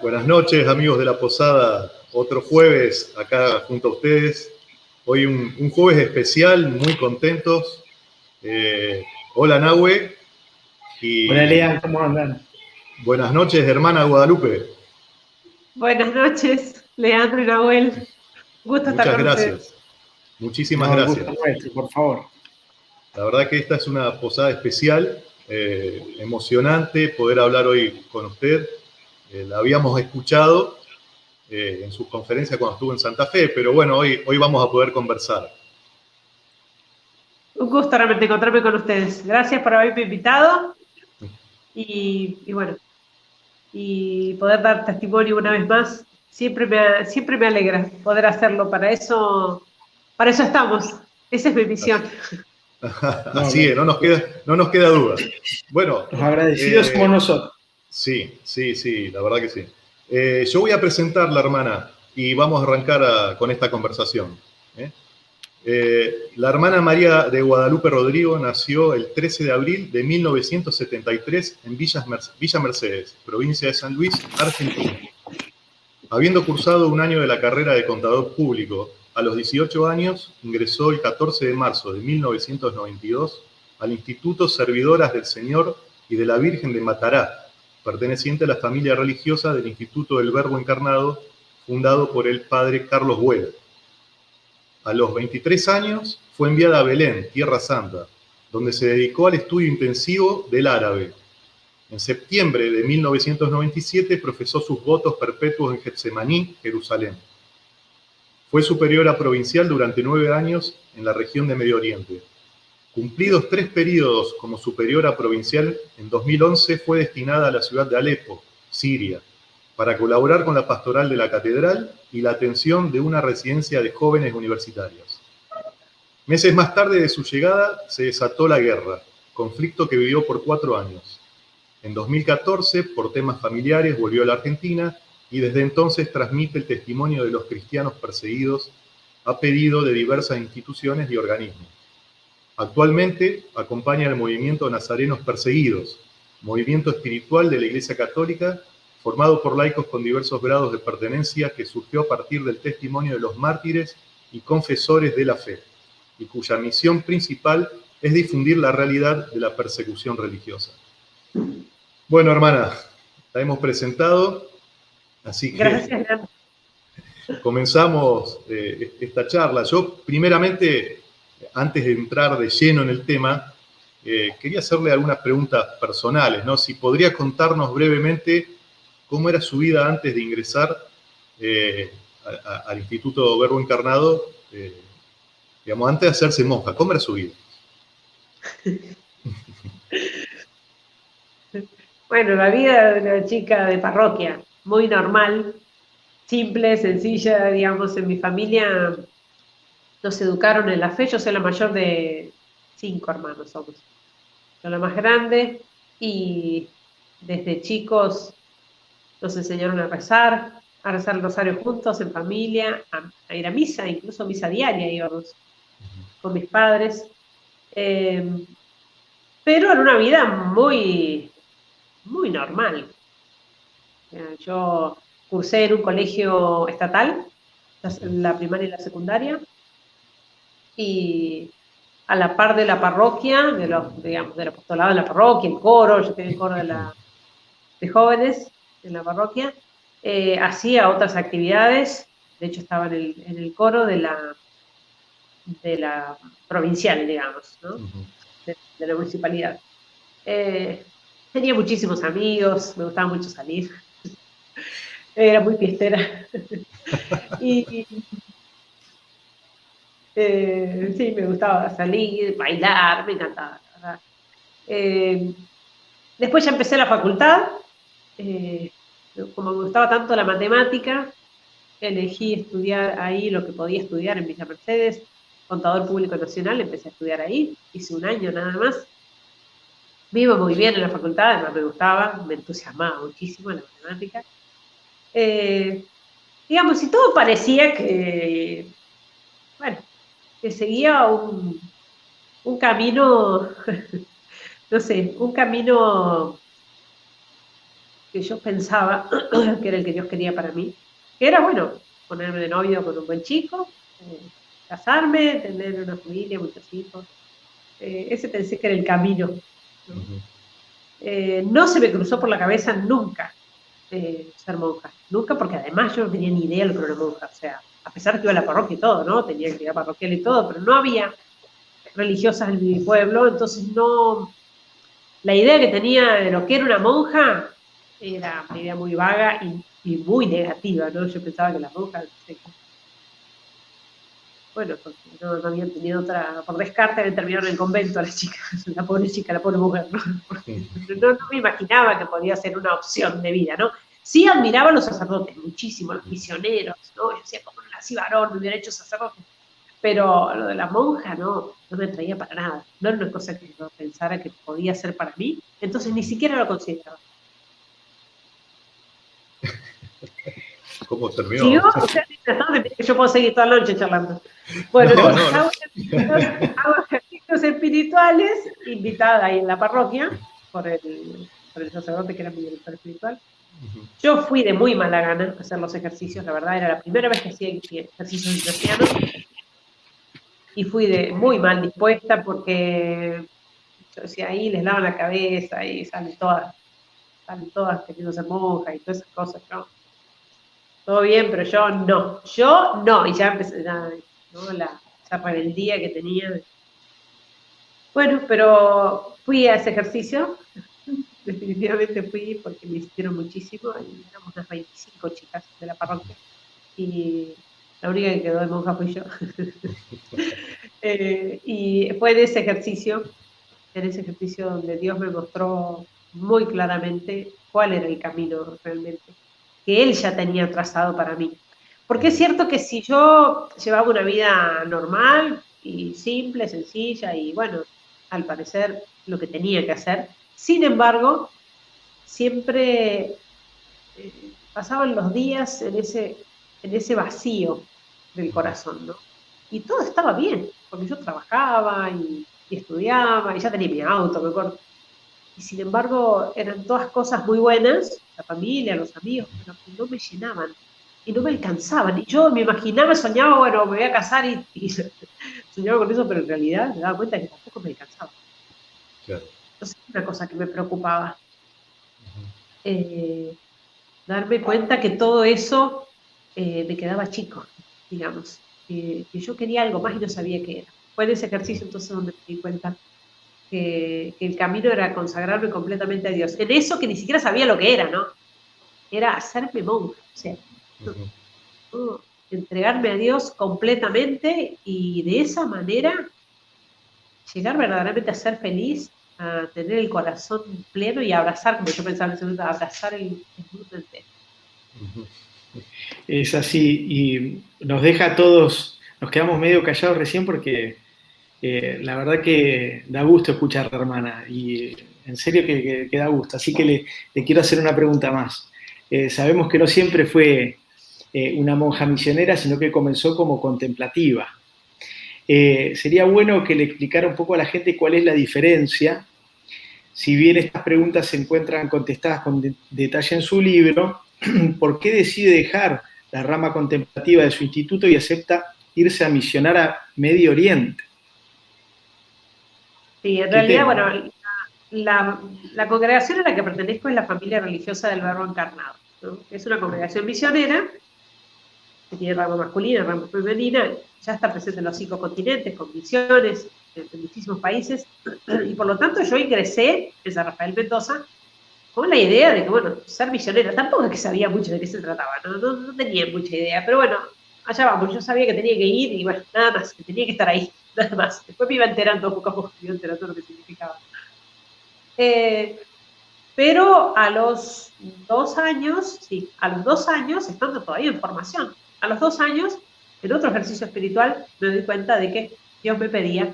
Buenas noches, amigos de la Posada. Otro jueves acá junto a ustedes. Hoy un jueves especial, muy contentos. Hola, Nahue. Hola, Lean, ¿cómo andan? Buenas noches, hermana Guadalupe. Buenas noches, Leandro y Nahuel. Gusto estar Muchas con ustedes. gracias. Muchísimas No, el gracias. gusto nuestro, por favor. La verdad que esta es una posada especial, emocionante poder hablar hoy con usted. La habíamos escuchado en sus conferencias cuando estuvo en Santa Fe, pero bueno, hoy vamos a poder conversar. Un gusto realmente encontrarme con ustedes. Gracias por haberme invitado y bueno, y poder dar testimonio una vez más. Siempre me alegra poder hacerlo. Para eso estamos. Esa es mi misión. Así es, no nos queda duda. Bueno, Los agradecidos somos nosotros. Sí, la verdad que sí. Yo voy a presentar la hermana y vamos a arrancar con esta conversación. La hermana María de Guadalupe Rodrigo nació el 13 de abril de 1973 en Villa Mercedes, provincia de San Luis, Argentina. Habiendo cursado un año de la carrera de contador público, a los 18 años ingresó el 14 de marzo de 1992 al Instituto Servidoras del Señor y de la Virgen de Matará, perteneciente a la familia religiosa del Instituto del Verbo Encarnado, fundado por el padre Carlos Güell. A los 23 años fue enviada a Belén, Tierra Santa, donde se dedicó al estudio intensivo del árabe. En septiembre de 1997 profesó sus votos perpetuos en Getsemaní, Jerusalén. Fue superiora provincial durante 9 años en la región de Medio Oriente. Cumplidos 3 periodos como superiora provincial, en 2011 fue destinada a la ciudad de Alepo, Siria, para colaborar con la pastoral de la catedral y la atención de una residencia de jóvenes universitarios. Meses más tarde de su llegada se desató la guerra, conflicto que vivió por 4 años. En 2014, por temas familiares, volvió a la Argentina y desde entonces transmite el testimonio de los cristianos perseguidos a pedido de diversas instituciones y organismos. Actualmente acompaña al movimiento Nazarenos Perseguidos, movimiento espiritual de la Iglesia Católica formado por laicos con diversos grados de pertenencia que surgió a partir del testimonio de los mártires y confesores de la fe, y cuya misión principal es difundir la realidad de la persecución religiosa. Bueno, hermana, la hemos presentado, así que Gracias, Leandro. comenzamos esta charla. Yo, primeramente, antes de entrar de lleno en el tema, quería hacerle algunas preguntas personales, ¿no? Si podría contarnos brevemente cómo era su vida antes de ingresar al Instituto Verbo Encarnado, digamos, antes de hacerse monja, ¿cómo era su vida? Bueno, la vida de una chica de parroquia, muy normal, simple, sencilla, digamos. En mi familia nos educaron en la fe. Yo soy la mayor de 5 hermanos somos. Soy la más grande y desde chicos nos enseñaron a rezar el rosario juntos, en familia, a ir a misa, incluso misa diaria íbamos con mis padres. Pero era una vida muy, muy normal. Yo cursé en un colegio estatal, la primaria y la secundaria, y a la par de la parroquia, digamos, del apostolado de la parroquia, el coro, yo tenía el coro de jóvenes en la parroquia, hacía otras actividades. De hecho estaba en el coro de la provincial, digamos, ¿no? De la municipalidad. Tenía muchísimos amigos, me gustaba mucho salir, era muy fiestera. Y sí, me gustaba salir, bailar, me encantaba, la verdad. Después ya empecé la facultad, como me gustaba tanto la matemática, elegí estudiar ahí lo que podía estudiar en Villa Mercedes, Contador Público Nacional, empecé a estudiar ahí, hice un año nada más. Me iba muy bien en la facultad, además me gustaba, me entusiasmaba muchísimo la matemática. Digamos, y todo parecía que, bueno, que seguía un camino, no sé, un camino que yo pensaba que era el que Dios quería para mí, que era, bueno, ponerme de novio con un buen chico, casarme, tener una familia, muchos hijos. Ese pensé que era el camino, ¿no? No se me cruzó por la cabeza nunca ser monja, nunca, porque además yo no tenía ni idea de lo que era una monja, o sea, a pesar de que iba a la parroquia y todo, ¿no? Tenía actividad parroquial y todo, pero no había religiosas en mi pueblo, entonces no, la idea que tenía de lo que era una monja era una idea muy vaga y muy negativa, ¿no? Yo pensaba que las monjas, bueno, porque no habían tenido otra, por descarte habían terminado en el convento a las chicas, la pobre chica, la pobre mujer, ¿no? No me imaginaba que podía ser una opción de vida, ¿no? Sí admiraba a los sacerdotes muchísimo, a los misioneros, ¿no? Yo decía, como nací varón, me hubiera hecho sacerdote. Pero lo de la monja no me atraía para nada. No era una cosa que yo pensara que podía ser para mí, entonces ni siquiera lo consideraba. ¿Cómo terminó? ¿Sigo? O sea, yo puedo seguir toda la noche charlando. Bueno, entonces hago ejercicios espirituales, invitada ahí en la parroquia, por el sacerdote que era mi director espiritual. Yo fui de muy mala gana a hacer los ejercicios, la verdad, era la primera vez que hacía ejercicios ignacianos, y fui de muy mal dispuesta porque yo decía, ahí les lavan la cabeza y salen todas queriendo ser monjas y todas esas cosas, ¿no? Todo bien, pero yo no, y ya empecé, ¿no? Esa rebeldía que tenía. Bueno, pero fui a ese ejercicio, definitivamente fui porque me hicieron muchísimo, y éramos unas 25 chicas de la parroquia, y la única que quedó de monja fui yo. Y fue en ese ejercicio donde Dios me mostró muy claramente cuál era el camino realmente, que Él ya tenía trazado para mí. Porque es cierto que si yo llevaba una vida normal y simple, sencilla, y bueno, al parecer lo que tenía que hacer, sin embargo, siempre pasaban los días en ese vacío del corazón, ¿no? Y todo estaba bien, porque yo trabajaba y estudiaba, y ya tenía mi auto, me acuerdo. Y sin embargo, eran todas cosas muy buenas, la familia, los amigos, pero que no me llenaban y no me alcanzaban. Y yo me imaginaba, soñaba, bueno, me voy a casar y soñaba con eso, pero en realidad me daba cuenta que tampoco me alcanzaba. Claro. Entonces, una cosa que me preocupaba. Darme cuenta que todo eso me quedaba chico, digamos. Que yo quería algo más y no sabía qué era. Fue en ese ejercicio entonces donde me di cuenta que el camino era consagrarme completamente a Dios. En eso que ni siquiera sabía lo que era, ¿no? Era hacerme monja, o sea, entregarme a Dios completamente y de esa manera llegar verdaderamente a ser feliz, a tener el corazón pleno y abrazar, como yo pensaba en ese momento, abrazar el mundo entero. Es así, y nos deja a todos, nos quedamos medio callados recién porque la verdad que da gusto escuchar, hermana, y en serio que da gusto. Así que le quiero hacer una pregunta más. Sabemos que no siempre fue una monja misionera, sino que comenzó como contemplativa. Sería bueno que le explicara un poco a la gente cuál es la diferencia. Si bien estas preguntas se encuentran contestadas con detalle en su libro, ¿por qué decide dejar la rama contemplativa de su instituto y acepta irse a misionar a Medio Oriente? Sí, en realidad, bueno, la congregación a la que pertenezco es la familia religiosa del Verbo Encarnado, ¿no? Es una congregación misionera que tiene rama masculina, rama femenina, ya está presente en los 5 continentes, con misiones en muchísimos países, y por lo tanto yo ingresé en San Rafael Mendoza con la idea de que, bueno, ser misionera, tampoco es que sabía mucho de qué se trataba, no tenía mucha idea, pero bueno, allá vamos, yo sabía que tenía que ir y bueno, nada más, que tenía que estar ahí, nada más. Después me iba enterando poco a poco, me iba enterando lo que significaba. Pero a los 2 años, sí, a los 2 años, estando todavía en formación, a los 2 años, en otro ejercicio espiritual, me doy cuenta de que Dios me pedía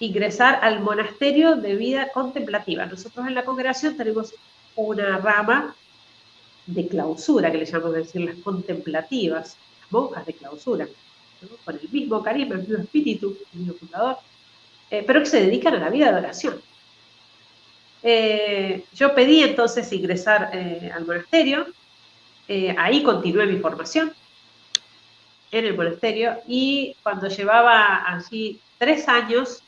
ingresar al monasterio de vida contemplativa. Nosotros en la congregación tenemos una rama de clausura, que le llamamos decir las contemplativas, las monjas de clausura, ¿no? Con el mismo carisma, el mismo espíritu, el mismo fundador, pero que se dedican a la vida de oración. Yo pedí entonces ingresar al monasterio, ahí continué mi formación en el monasterio, y cuando llevaba allí 3 años,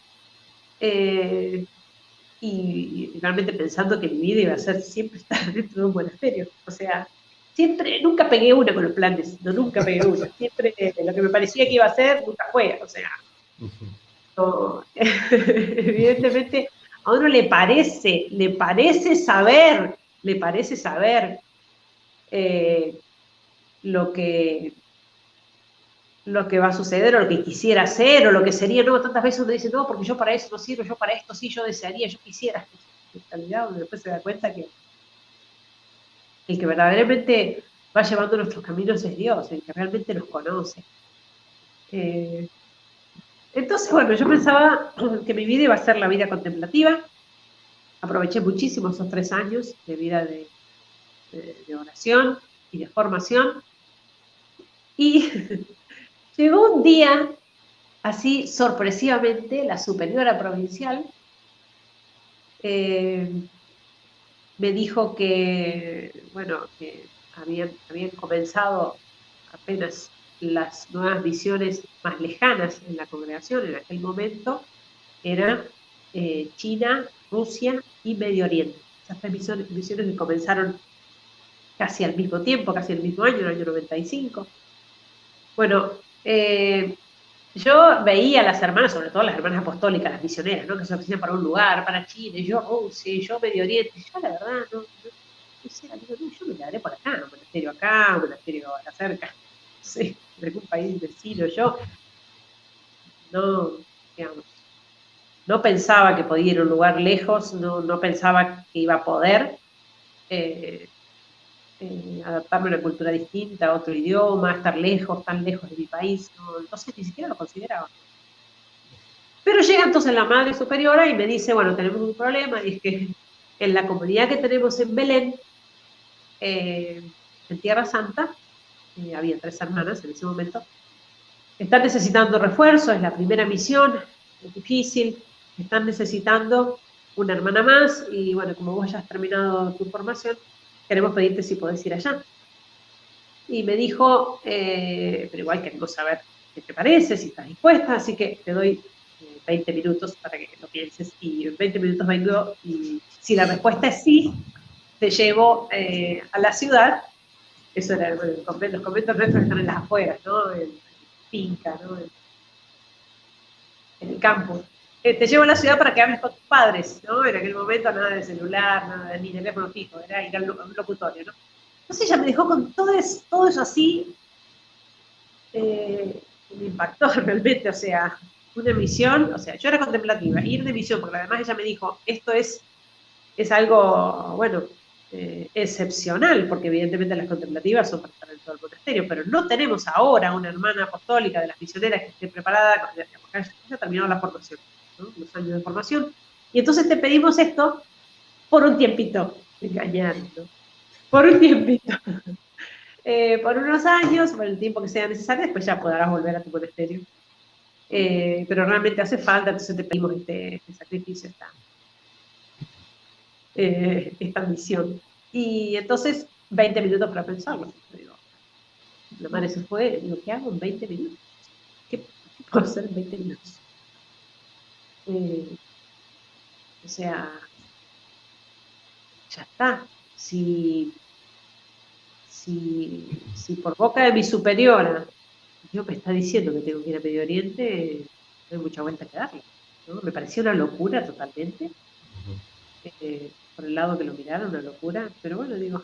y realmente pensando que mi vida iba a ser siempre estar dentro de un monasterio, o sea, nunca pegué una con los planes, nunca pegué una, siempre lo que me parecía que iba a ser, nunca fue, o sea, no, evidentemente a uno le parece saber lo que va a suceder, o lo que quisiera hacer, o lo que sería, no, tantas veces uno dice, no, porque yo para eso no sirvo, yo para esto sí, yo desearía, yo quisiera. En realidad uno después se da cuenta que el que verdaderamente va llevando nuestros caminos es Dios, el que realmente nos conoce. Entonces, bueno, yo pensaba que mi vida iba a ser la vida contemplativa. Aproveché muchísimo esos 3 años de vida de oración y de formación. Y llegó un día, así sorpresivamente, la superiora provincial me dijo que, bueno, que habían comenzado apenas las nuevas misiones más lejanas en la congregación en aquel momento, eran China, Rusia y Medio Oriente. Esas 3 misiones que comenzaron casi al mismo tiempo, casi el mismo año, el año 95. Bueno, yo veía a las hermanas, sobre todo las hermanas apostólicas, las misioneras, ¿no? Que se ofrecían para un lugar, para China, y yo Rusia, y yo Medio Oriente. Yo, la verdad, no sé, digo, no, yo me quedaré por acá, un monasterio acá, un monasterio acá cerca, no sé, en algún país vecino. Yo no, digamos, no pensaba que podía ir a un lugar lejos, no pensaba que iba a poder adaptarme a una cultura distinta, a otro idioma, estar lejos, tan lejos de mi país, no sé, ni siquiera lo consideraba. Pero llega entonces la Madre Superiora y me dice, bueno, tenemos un problema, y es que en la comunidad que tenemos en Belén, en Tierra Santa, había 3 hermanas en ese momento, están necesitando refuerzo, es la primera misión, es difícil, están necesitando una hermana más, y bueno, como vos ya has terminado tu formación, queremos pedirte si podés ir allá. Y me dijo, pero igual queremos saber qué te parece, si estás dispuesta, así que te doy 20 minutos para que lo pienses, y en 20 minutos vengo, y si la respuesta es sí, te llevo a la ciudad. Eso era, bueno, los conventos nuestros están en las afueras, ¿no? En finca, ¿no? En el campo. Te llevo a la ciudad para que hables con tus padres, ¿no? En aquel momento nada de celular, nada ni teléfono fijo, era ir a un locutorio, ¿no? Entonces ella me dejó con todo eso así, me impactó realmente, o sea, una misión, o sea, yo era contemplativa, ir de misión, porque además ella me dijo, esto es algo, bueno, excepcional, porque evidentemente las contemplativas son para estar en todo el monasterio, pero no tenemos ahora una hermana apostólica de las misioneras que esté preparada, porque ya terminó la formación, ¿no? Los años de formación, y entonces te pedimos esto por un tiempito, engañando, por un tiempito. Por unos años, por el tiempo que sea necesario, después ya podrás volver a tu monasterio. Pero realmente hace falta, entonces te pedimos este sacrificio, esta misión. Y entonces, 20 minutos para pensarlo. Digo, la madre se fue, digo, ¿qué hago en 20 minutos? ¿Qué puedo hacer en 20 minutos? O sea, ya está. Si por boca de mi superiora Dios me está diciendo que tengo que ir a Medio Oriente, no hay mucha vuelta que darle, ¿no? Me pareció una locura totalmente. Por el lado que lo miraron, una locura. Pero bueno, digo,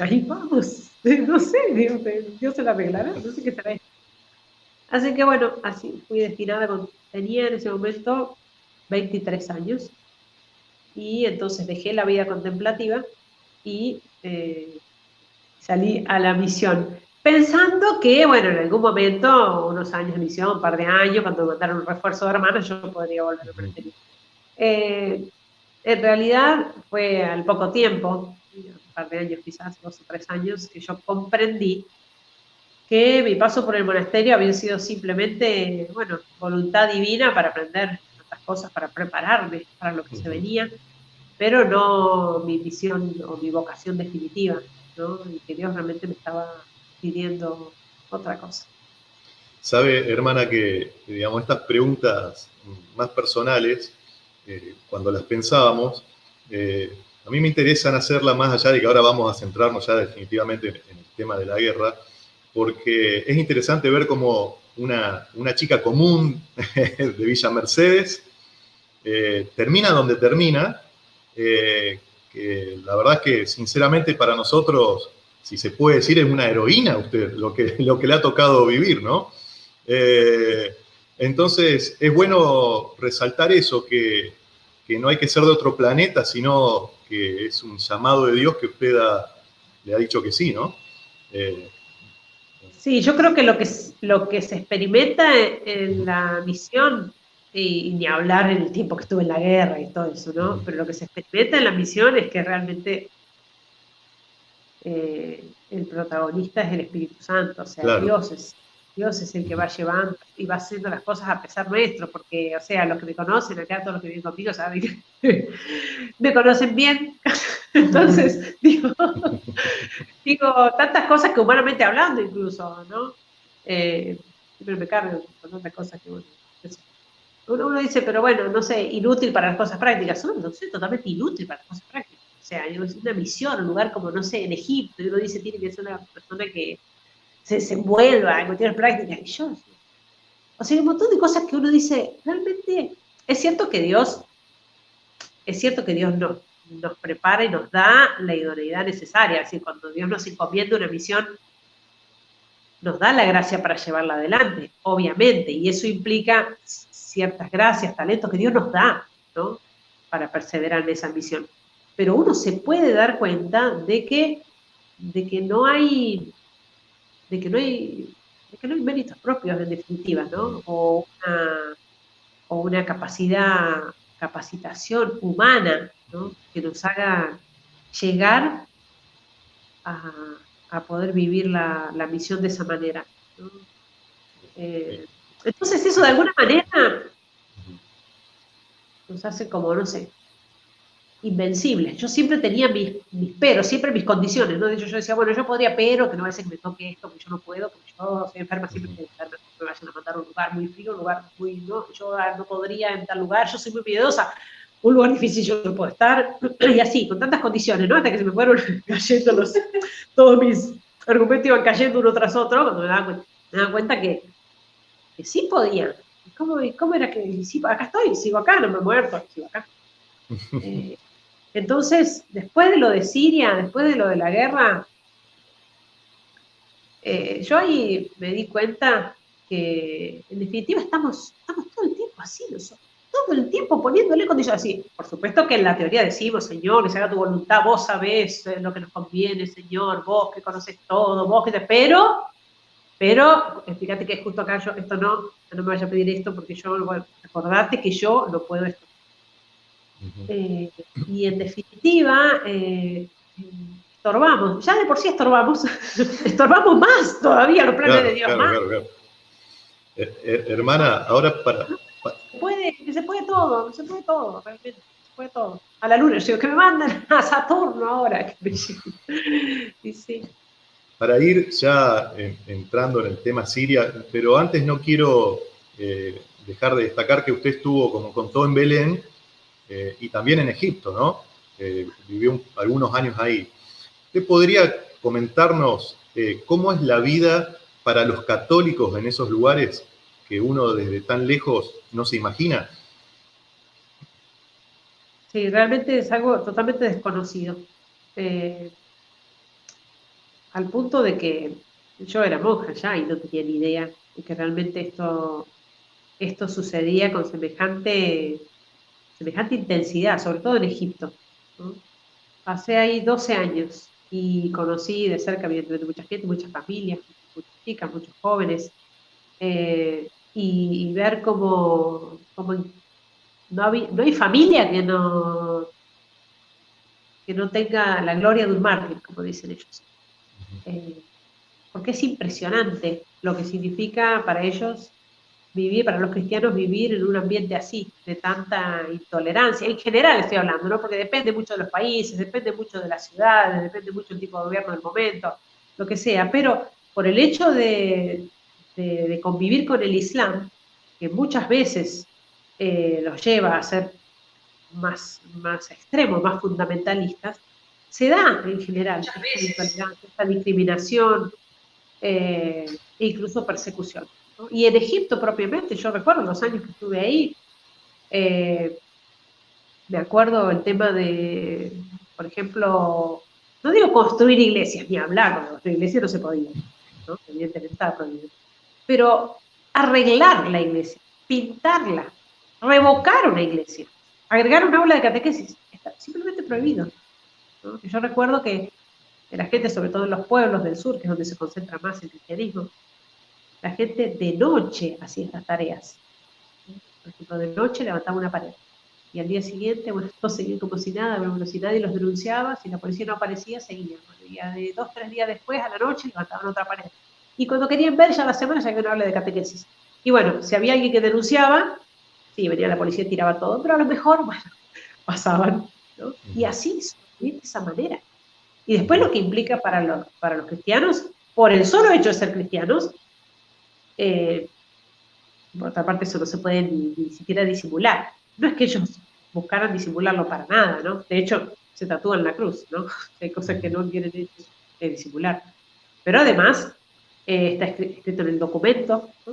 ahí vamos. No sé, Dios se la arreglará, no sé qué será. Así que bueno, así fui destinada, tenía en ese momento 23 años. Y entonces dejé la vida contemplativa y salí a la misión, pensando que, bueno, en algún momento, unos años de misión, un par de años, cuando me mandaron un refuerzo de hermanos, yo podría volver al monasterio. En realidad fue al poco tiempo, un par de años quizás, 2 o 3 años, que yo comprendí que mi paso por el monasterio había sido simplemente, bueno, voluntad divina para aprender otras cosas, para prepararme para lo que se venía. pero no mi misión o mi vocación definitiva, ¿no? Y que Dios realmente me estaba pidiendo otra cosa. Sabe, hermana, que digamos, estas preguntas más personales, cuando las pensábamos, a mí me interesan hacerlas más allá de que ahora vamos a centrarnos ya definitivamente en el tema de la guerra, porque es interesante ver cómo una chica común de Villa Mercedes termina donde termina, que la verdad es que sinceramente para nosotros, si se puede decir, es una heroína usted, lo que le ha tocado vivir, ¿no? Entonces, es bueno resaltar eso, que no hay que ser de otro planeta, sino que es un llamado de Dios que usted le ha dicho que sí, ¿no? Sí, yo creo que lo que se experimenta en la misión, y ni hablar en el tiempo que estuve en la guerra y todo eso, ¿no? Pero lo que se experimenta en la misión es que realmente el protagonista es el Espíritu Santo, o sea, Claro. Dios es el que va llevando y va haciendo las cosas a pesar nuestro, porque, o sea, los que me conocen acá, todos los que viven conmigo, saben que me conocen bien. Entonces, digo, tantas cosas que humanamente hablando incluso, ¿no? Siempre me cargo con tantas cosas que, bueno, uno dice, pero bueno, no sé, inútil para las cosas prácticas. No sé, totalmente inútil para las cosas prácticas. O sea, es una misión, un lugar como, no sé, en Egipto, y uno dice, tiene que ser una persona que se desenvuelva en cuestiones prácticas. Y yo, o sea, hay un montón de cosas que uno dice, realmente, es cierto que Dios nos prepara y nos da la idoneidad necesaria. Es decir, cuando Dios nos encomienda una misión, nos da la gracia para llevarla adelante, obviamente, y eso implica ciertas gracias, talentos que Dios nos da, ¿no? Para perseverar en esa misión. Pero uno se puede dar cuenta de que no hay, de que no hay méritos propios en definitiva, ¿no? O una capacitación humana, ¿no? Que nos haga llegar a, a poder vivir la misión de esa manera, ¿no? Entonces eso de alguna manera nos hace como, no sé, invencibles. Yo siempre tenía mis peros, siempre mis condiciones, ¿no? De hecho yo decía, bueno, yo podría, pero que no va a ser que me toque esto, que yo no puedo, porque yo soy enferma, siempre estoy enferma, me vayan a mandar a un lugar muy frío, un lugar muy, no, yo no podría en tal lugar, yo soy muy miedosa, un lugar difícil yo no puedo estar, y así, con tantas condiciones, ¿no? Hasta que se me fueron cayendo todos mis argumentos iban cayendo uno tras otro, cuando me daba cuenta que sí podía. ¿Cómo era que sí, acá estoy, sigo acá, no me he muerto, sigo acá? Entonces, después de lo de Siria, después de lo de la guerra, yo ahí me di cuenta que en definitiva estamos todo el tiempo así nosotros, todo el tiempo poniéndole condiciones así. Por supuesto que en la teoría decimos, Señor, que se haga tu voluntad, vos sabés lo que nos conviene, Señor, vos que conoces todo, vos que te... Pero fíjate que justo acá yo, esto no me vaya a pedir esto porque yo, bueno, acordate que yo no puedo esto. Y en definitiva, estorbamos, ya de por sí estorbamos, estorbamos más todavía los planes de Dios, más. Claro. Hermana, ahora Se puede todo, realmente, se puede todo. A la luna, yo digo, que me mandan a Saturno ahora. Y sí. para ir ya entrando en el tema Siria, pero antes no quiero dejar de destacar que usted estuvo, como contó, en Belén y también en Egipto, ¿no? Vivió algunos años ahí. ¿Usted podría comentarnos cómo es la vida para los católicos en esos lugares que uno desde tan lejos no se imagina? Sí, realmente es algo totalmente desconocido. Al punto de que yo era monja ya y no tenía ni idea de que realmente esto sucedía con semejante intensidad, sobre todo en Egipto, ¿no? Pasé ahí 12 años y conocí de cerca, evidentemente, mucha gente, muchas familias, muchas chicas, muchos jóvenes, y ver cómo no hay familia que no tenga la gloria de un mártir, como dicen ellos. Porque es impresionante lo que significa para ellos vivir, para los cristianos vivir en un ambiente así, de tanta intolerancia. En general estoy hablando, ¿no? Porque depende mucho de los países, depende mucho de las ciudades, depende mucho del tipo de gobierno del momento, lo que sea, pero por el hecho de convivir con el Islam, que muchas veces los lleva a ser más extremos, más fundamentalistas, se da en general esta intolerancia, esta discriminación e incluso persecución, ¿no? Y en Egipto propiamente, yo recuerdo los años que estuve ahí, me acuerdo el tema de, por ejemplo, no digo construir iglesias, ni hablar, porque construir iglesias no se podía, ¿no? Evidentemente estaba prohibido, pero arreglar la iglesia, pintarla, revocar una iglesia, agregar un aula de catequesis, está simplemente prohibido, ¿no? Yo recuerdo que la gente, sobre todo en los pueblos del sur, que es donde se concentra más el cristianismo, la gente de noche hacía estas tareas. Por ejemplo, de noche levantaba una pared. Y al día siguiente, bueno, todos seguían como si nada, bueno, si nadie los denunciaba, si la policía no aparecía, seguían. Bueno, y de 2 o 3 días después, a la noche, levantaban otra pared. Y cuando querían ver ya la semana, ya que no habla de catequesis. Y bueno, si había alguien que denunciaba, sí, venía la policía y tiraba todo, pero a lo mejor, bueno, pasaban, ¿no? Y así, de esa manera. Y después lo que implica para los cristianos, por el solo hecho de ser cristianos, por otra parte eso no se puede ni siquiera disimular. No es que ellos buscaran disimularlo para nada, ¿no? De hecho, se tatúan la cruz, ¿no? Hay cosas que no quieren disimular. Pero además, está escrito en el documento, ¿no?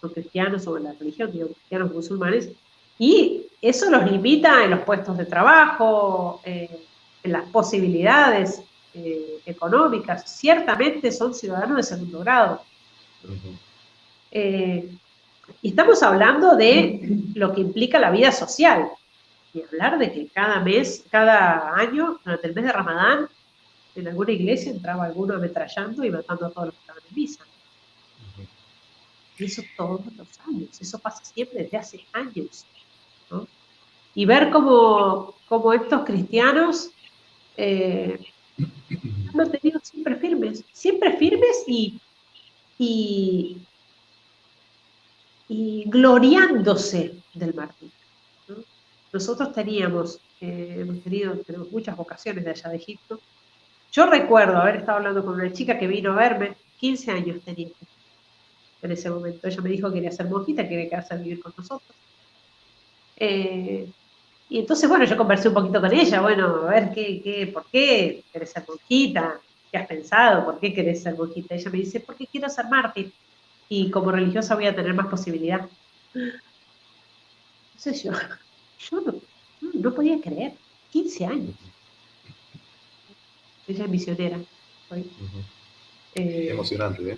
Son cristianos, son la religión, digo, cristianos musulmanes, y eso los limita en los puestos de trabajo, en las posibilidades económicas. Ciertamente son ciudadanos de segundo grado. Y estamos hablando de lo que implica la vida social. Y hablar de que cada año, durante el mes de Ramadán, en alguna iglesia entraba alguno ametrallando y matando a todos los que estaban en misa. Y eso todos los años, eso pasa siempre desde hace años, ¿no? Y ver cómo estos cristianos han mantenido siempre firmes y gloriándose del martirio, ¿no? Nosotros tenemos muchas vocaciones de allá de Egipto. Yo recuerdo haber estado hablando con una chica que vino a verme, 15 años tenía en ese momento. Ella me dijo que quería ser monjita, quería quedarse a vivir con nosotros. Y entonces, bueno, yo conversé un poquito con ella, bueno, a ver, ¿por qué querés ser monjita? ¿Qué has pensado? ¿Por qué querés ser monjita? Ella me dice, porque quiero ser mártir. Y como religiosa voy a tener más posibilidad. Entonces yo no podía creer. 15 años. Ella es misionera. Emocionante, ¿eh?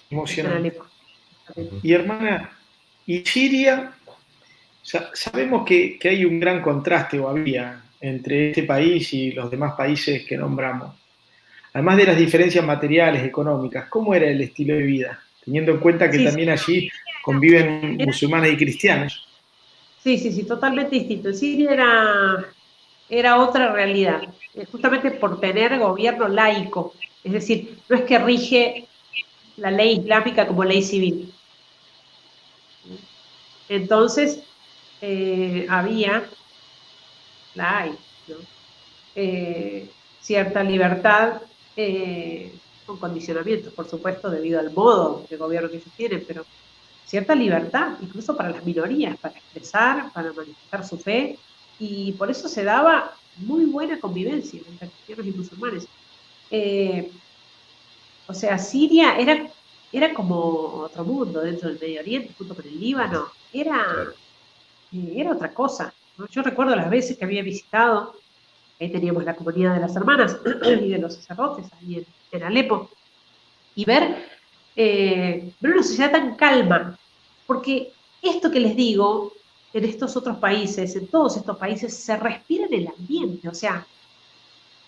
Emocionante. Y hermana, ¿y Siria? Sabemos que hay un gran contraste, o había, entre este país y los demás países que nombramos. Además de las diferencias materiales, económicas, ¿cómo era el estilo de vida? Teniendo en cuenta que también allí conviven musulmanes y cristianos. Sí, totalmente distinto. En Siria era otra realidad, justamente por tener gobierno laico. Es decir, no es que rige la ley islámica como ley civil. Entonces, hay, ¿no? Cierta libertad, con condicionamientos, por supuesto, debido al modo de gobierno que ellos tienen, pero cierta libertad, incluso para las minorías, para expresar, para manifestar su fe, y por eso se daba muy buena convivencia entre cristianos y musulmanes. O sea, Siria era como otro mundo dentro del Medio Oriente, junto con el Líbano, era otra cosa, ¿no? Yo recuerdo las veces que había visitado, ahí teníamos la comunidad de las hermanas y de los sacerdotes, ahí en Alepo, y ver una sociedad tan calma, porque esto que les digo, en estos otros países, en todos estos países, se respira en el ambiente, o sea,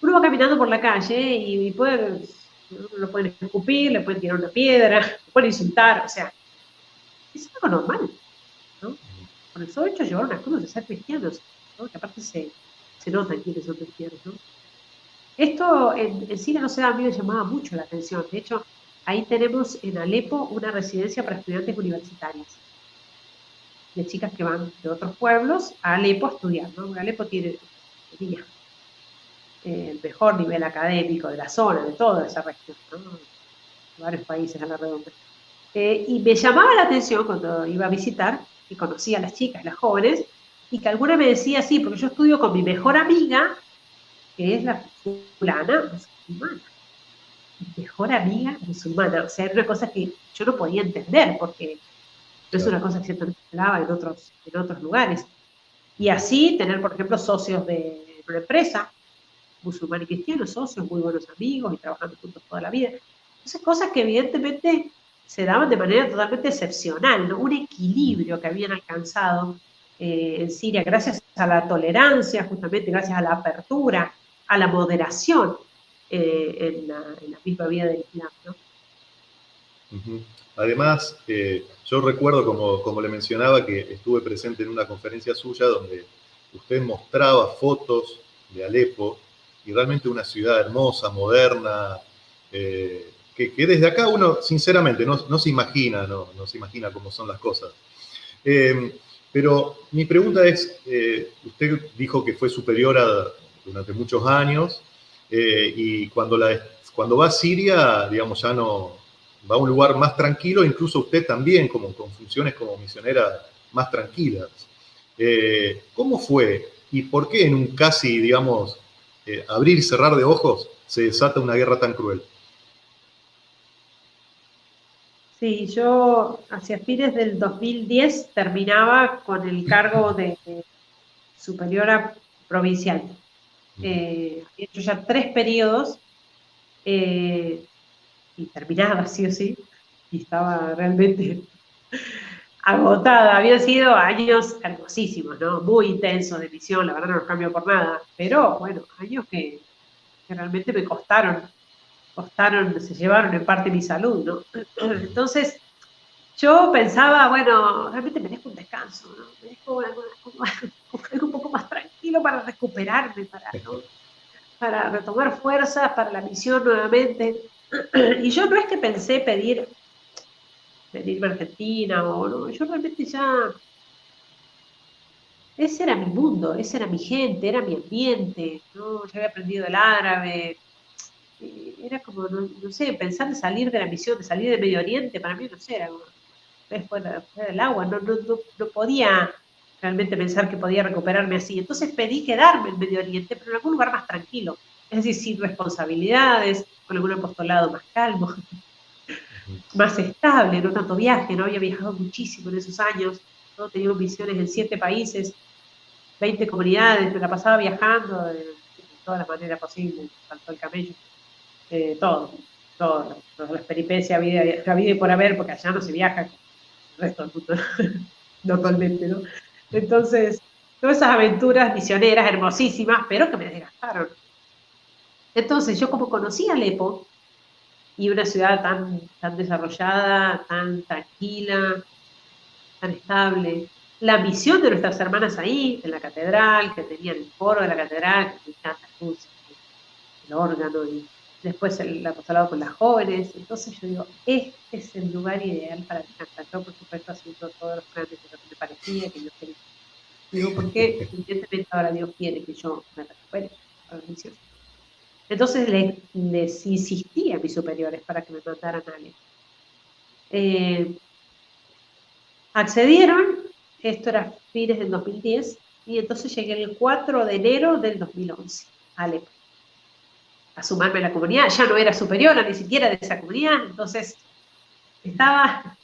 uno va caminando por la calle y lo pueden escupir, le pueden tirar una piedra, lo pueden insultar, o sea, es algo normal, ¿no? Por el solo hecho de llevar una cruz, de ser cristianos, ¿no? Que aparte se notan quiénes son cristianos, ¿no? Esto en Siria no se da, a mí me llamaba mucho la atención. De hecho, ahí tenemos en Alepo una residencia para estudiantes universitarias. de chicas que van de otros pueblos a Alepo a estudiar, ¿no? Alepo tenía el mejor nivel académico de la zona, de toda esa región, ¿no? Varios países a la redonda. Y me llamaba la atención cuando iba a visitar, y conocía a las chicas, las jóvenes, y que alguna me decía, sí, porque yo estudio con mi mejor amiga, que es la fulana musulmana. Mi mejor amiga musulmana. O sea, era una cosa que yo no podía entender, porque no es una cosa que se hablaba en otros lugares. Y así tener, por ejemplo, socios de una empresa, musulmanes y cristianos, socios, muy buenos amigos y trabajando juntos toda la vida. Entonces, cosas que evidentemente se daban de manera totalmente excepcional, ¿no? Un equilibrio que habían alcanzado en Siria gracias a la tolerancia, justamente gracias a la apertura, a la moderación en la misma vida del Islam, ¿no? Además, yo recuerdo, como le mencionaba, que estuve presente en una conferencia suya donde usted mostraba fotos de Alepo, y realmente una ciudad hermosa, moderna, que desde acá uno, sinceramente, no se imagina, no se imagina cómo son las cosas. Pero mi pregunta es, usted dijo que fue superiora durante muchos años, y cuando va a Siria, digamos, ya no va a un lugar más tranquilo, incluso usted también, como con funciones como misionera más tranquilas. ¿Cómo fue y por qué en un casi, digamos, abrir y cerrar de ojos se desata una guerra tan cruel? Sí, yo hacia fines del 2010 terminaba con el cargo de superiora provincial. Había hecho ya 3 periodos y terminaba sí o sí, y estaba realmente agotada. Habían sido años hermosísimos, ¿no? Muy intensos de misión, la verdad no los cambio por nada, pero bueno, años que realmente me costaron, se llevaron en parte mi salud, ¿no? Entonces, yo pensaba, bueno, realmente merezco un descanso, ¿no? Merezco algo un poco más tranquilo para recuperarme, ¿no? Para retomar fuerzas para la misión nuevamente. Y yo no es que pensé venirme a Argentina o no, yo realmente ya, ese era mi mundo, esa era mi gente, era mi ambiente, ¿no? Ya había aprendido el árabe, era como, no sé, pensar de salir de la misión, de salir de Medio Oriente, para mí, no sé, era como, fuera del agua, no podía realmente pensar que podía recuperarme así. Entonces pedí quedarme en Medio Oriente, pero en algún lugar más tranquilo, es decir, sin responsabilidades, con algún apostolado más calmo, más estable, no tanto viaje, no había viajado muchísimo en esos años, ¿no? Tenía misiones en 7 países, 20 comunidades, me la pasaba viajando de todas las maneras posibles, saltó el camello, todas las peripecias, la vida y por haber, porque allá no se viaja como el resto del mundo normalmente, ¿no? Entonces, todas esas aventuras misioneras hermosísimas, pero que me desgastaron. Entonces, yo como conocía Alepo, y una ciudad tan desarrollada, tan tranquila, tan estable. La misión de nuestras hermanas ahí, en la catedral, que tenían el coro de la catedral, que me encanta la música, el órgano, y después el apostolado con las jóvenes. Entonces yo digo, este es el lugar ideal para descansar. Yo, por supuesto, haciendo todos los planes de lo que me parecía, que yo quería. Digo, ¿por qué? Evidentemente ahora Dios quiere que yo me recupere para la misión. Entonces les insistí a mis superiores para que me mandaran a alguien. Accedieron, esto era fines del 2010, y entonces llegué el 4 de enero del 2011 a Alepo, a sumarme a la comunidad. Ya no era superiora ni siquiera de esa comunidad, entonces estaba,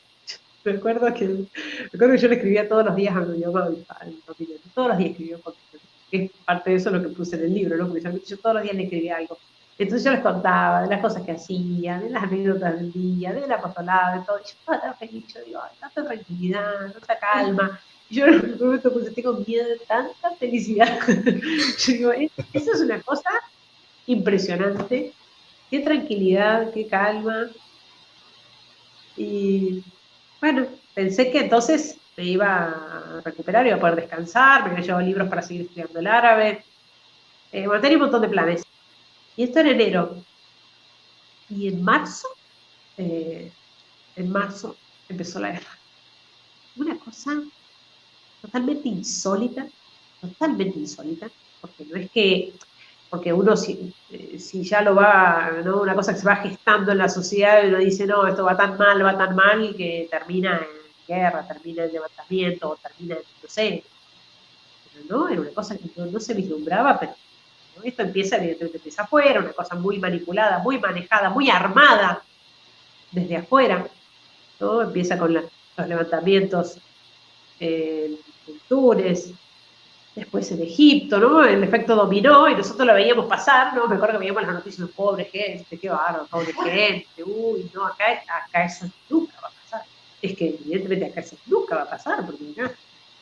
recuerdo que yo le escribía todos los días a mi mamá, a mi padre, todos los días escribía, que es parte de eso lo que puse en el libro, ¿no? Porque yo todos los días le escribía algo. Entonces yo les contaba de las cosas que hacía, de las anécdotas del día, del apostolado, de todo. Y yo estaba tan feliz, yo digo, tanta tranquilidad, tanta calma. Y yo en un momento puse, tengo miedo de tanta felicidad. Yo digo, eso es una cosa impresionante. Qué tranquilidad, qué calma. Y bueno, pensé que entonces me iba a recuperar, iba a poder descansar, me había llevado libros para seguir estudiando el árabe. Bueno, tenía un montón de planes. Y esto en enero. Y en marzo empezó la guerra. Una cosa totalmente insólita, porque no es que, porque uno si ya lo va, ¿no? Una cosa que se va gestando en la sociedad, uno dice, no, esto va tan mal, que termina en guerra, termina en levantamiento, o termina en, no sé, pero no, era una cosa que no se vislumbraba, pero ¿no? Esto evidentemente empieza afuera, una cosa muy manipulada, muy manejada, muy armada desde afuera, ¿no? Empieza con los levantamientos en Túnez, después en Egipto, ¿no? El efecto dominó, y nosotros lo veíamos pasar, ¿no? Me acuerdo que veíamos las noticias de pobre gente, qué bárbaro, pobre gente, uy, no, acá eso nunca va a pasar. Es que evidentemente acá eso nunca va a pasar, porque acá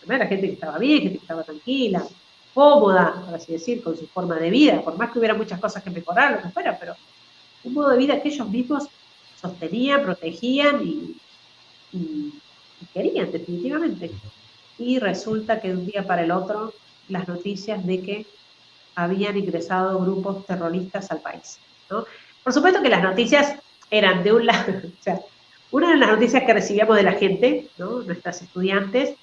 era gente que estaba bien, gente que estaba tranquila, cómoda, por así decir, con su forma de vida, por más que hubiera muchas cosas que mejorar, lo que fuera, pero un modo de vida que ellos mismos sostenían, protegían y querían, definitivamente. Y resulta que de un día para el otro, las noticias de que habían ingresado grupos terroristas al país, ¿no? Por supuesto que las noticias eran de un lado, o sea, una de las noticias que recibíamos de la gente, ¿no? Nuestras estudiantes,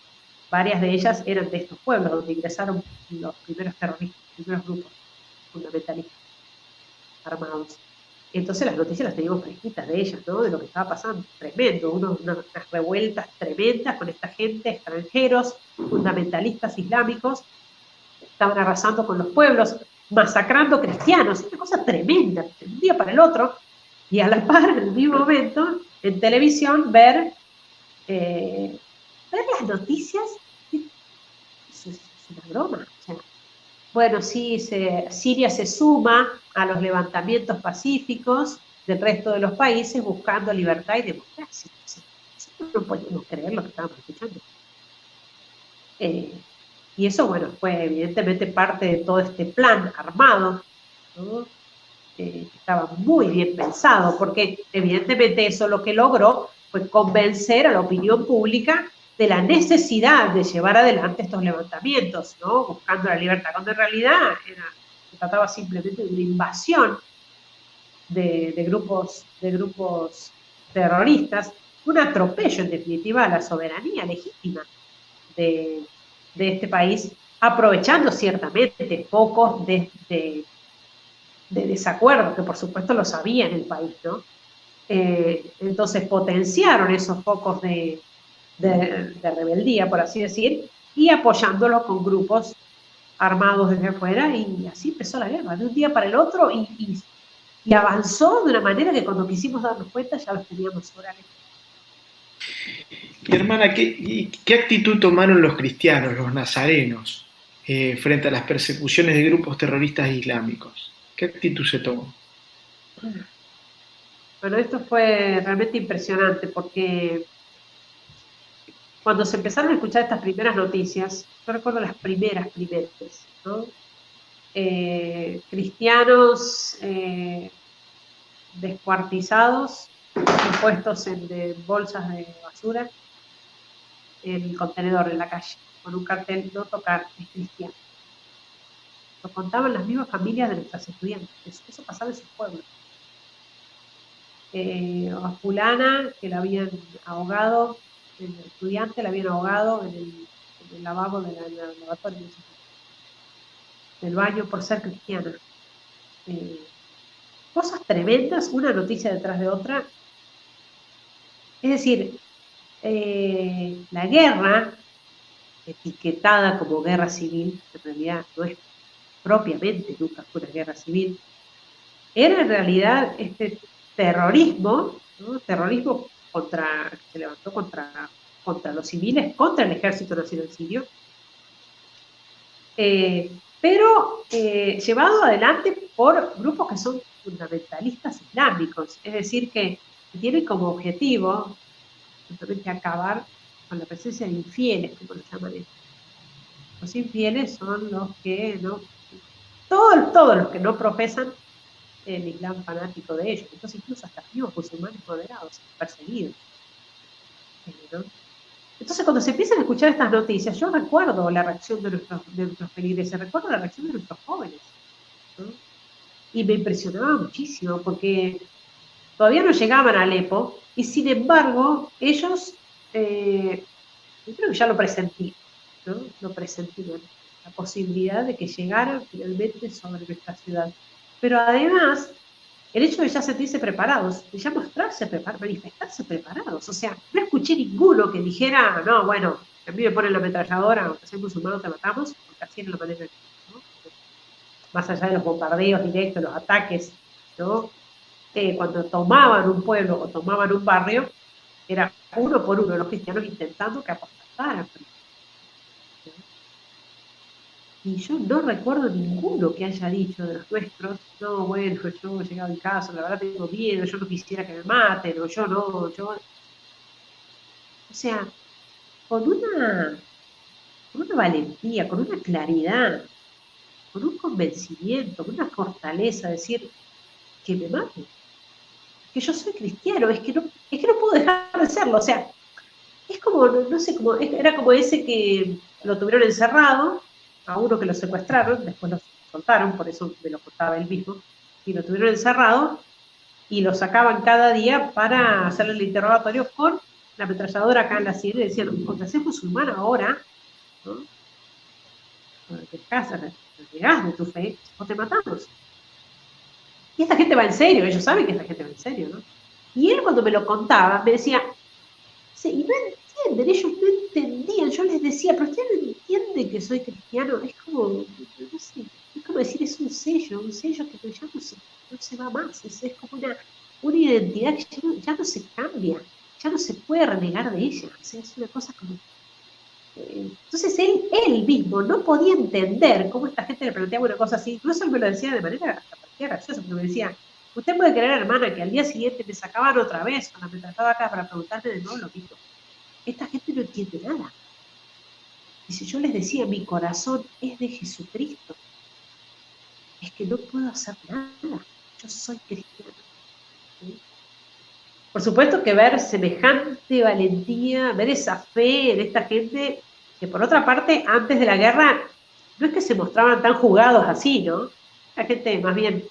varias de ellas eran de estos pueblos donde ingresaron los primeros terroristas, los primeros grupos fundamentalistas armados. Entonces las noticias las teníamos fresquitas de ellas, ¿no? De lo que estaba pasando, tremendo, unas revueltas tremendas con esta gente, extranjeros, fundamentalistas islámicos, estaban arrasando con los pueblos, masacrando cristianos, una cosa tremenda, de un día para el otro, y a la par, en el mismo momento, en televisión, ver las noticias, es una broma, o sea, bueno, sí, Siria se suma a los levantamientos pacíficos del resto de los países buscando libertad y democracia. Nosotros no podíamos creer lo que estábamos escuchando. Y eso, bueno, fue evidentemente parte de todo este plan armado, ¿no? Que estaba muy bien pensado, porque evidentemente eso lo que logró fue convencer a la opinión pública de la necesidad de llevar adelante estos levantamientos, ¿no? Buscando la libertad, cuando en realidad se trataba simplemente de una invasión de grupos terroristas, un atropello en definitiva a la soberanía legítima de este país, aprovechando ciertamente focos de desacuerdo, que por supuesto lo sabía en el país, ¿no? Entonces potenciaron esos focos de rebeldía, por así decir, y apoyándolo con grupos armados desde afuera, y así empezó la guerra, de un día para el otro, y avanzó de una manera que cuando quisimos darnos cuenta ya los teníamos sobre la. Y hermana, ¿qué actitud tomaron los cristianos, los nazarenos, frente a las persecuciones de grupos terroristas islámicos? ¿Qué actitud se tomó? Bueno, esto fue realmente impresionante porque cuando se empezaron a escuchar estas primeras noticias, yo recuerdo las primeras, ¿no? Cristianos descuartizados y puestos en bolsas de basura en el contenedor en la calle, con un cartel "No tocar, es cristiano". Lo contaban las mismas familias de nuestras estudiantes, eso pasaba en sus pueblos. A fulana que la habían ahogado, el estudiante la habían ahogado en el lavabo del lavatorio del baño por ser cristiana. Cosas tremendas, una noticia detrás de otra. Es decir, la guerra, etiquetada como guerra civil, en realidad no es propiamente nunca fue una guerra civil, era en realidad este terrorismo, ¿no? Terrorismo que se levantó contra los civiles, contra el Ejército Nacional Sirio, pero llevado adelante por grupos que son fundamentalistas islámicos, es decir, que tienen como objetivo simplemente acabar con la presencia de infieles, como lo llaman ellos. Los infieles son los que no, todos los que no profesan el Islam fanático de ellos, entonces incluso hasta los musulmanes moderados, perseguidos, ¿no? Entonces cuando se empiezan a escuchar estas noticias, yo recuerdo la reacción de nuestros feligreses, recuerdo la reacción de nuestros jóvenes, ¿no? Y me impresionaba muchísimo porque todavía no llegaban a Alepo y sin embargo ellos, yo creo que ya lo presentían, ¿no? Lo presentían, la posibilidad de que llegaran finalmente sobre nuestra ciudad. Pero además, el hecho de ya sentirse preparados, de ya mostrarse preparados, manifestarse preparados. O sea, no escuché ninguno que dijera, no, bueno, a mí me ponen la ametralladora, aunque seas musulmán te matamos, porque así es la manera, ¿no? Más allá de los bombardeos directos, los ataques, ¿no? Cuando tomaban un pueblo o tomaban un barrio, era uno por uno los cristianos intentando que apostaran. Y yo no recuerdo ninguno que haya dicho de los nuestros, no, bueno, yo he llegado en casa, la verdad tengo miedo, yo no quisiera que me maten, o yo no, yo... O sea, con una valentía, con una claridad, con un convencimiento, con una fortaleza, decir que me maten, que yo soy cristiano, es que no puedo dejar de serlo, o sea, es como, no sé, era como ese que lo tuvieron encerrado, a uno que lo secuestraron, después lo soltaron, por eso me lo contaba él mismo, y lo tuvieron encerrado y lo sacaban cada día para hacerle el interrogatorio con la ametralladora acá en la sien y decían, porque seas musulmán ahora, ¿no? Renegás de tu fe, o te matamos. Y esta gente va en serio, ellos saben que esta gente va en serio, ¿no? Y él cuando me lo contaba, me decía, sí, y no entienden, ellos no entendían, yo les decía, pero ustedes no entienden que soy cristiano, es como, no sé, es como decir, es un sello que ya no se va más, es como una identidad que ya no se cambia, ya no se puede renegar de ella, o sea, es una cosa como... Entonces él mismo no podía entender cómo esta gente le planteaba una cosa así, incluso él me lo decía de manera graciosa, porque me decía, usted puede creer, hermana, que al día siguiente me sacaban otra vez con la ametralladora acá para preguntarme de nuevo lo mismo. Esta gente no entiende nada. Y si yo les decía, mi corazón es de Jesucristo, es que no puedo hacer nada, yo soy cristiano. ¿Sí? Por supuesto que ver semejante valentía, ver esa fe en esta gente, que por otra parte, antes de la guerra, no es que se mostraban tan jugados así, ¿no? La gente, más bien,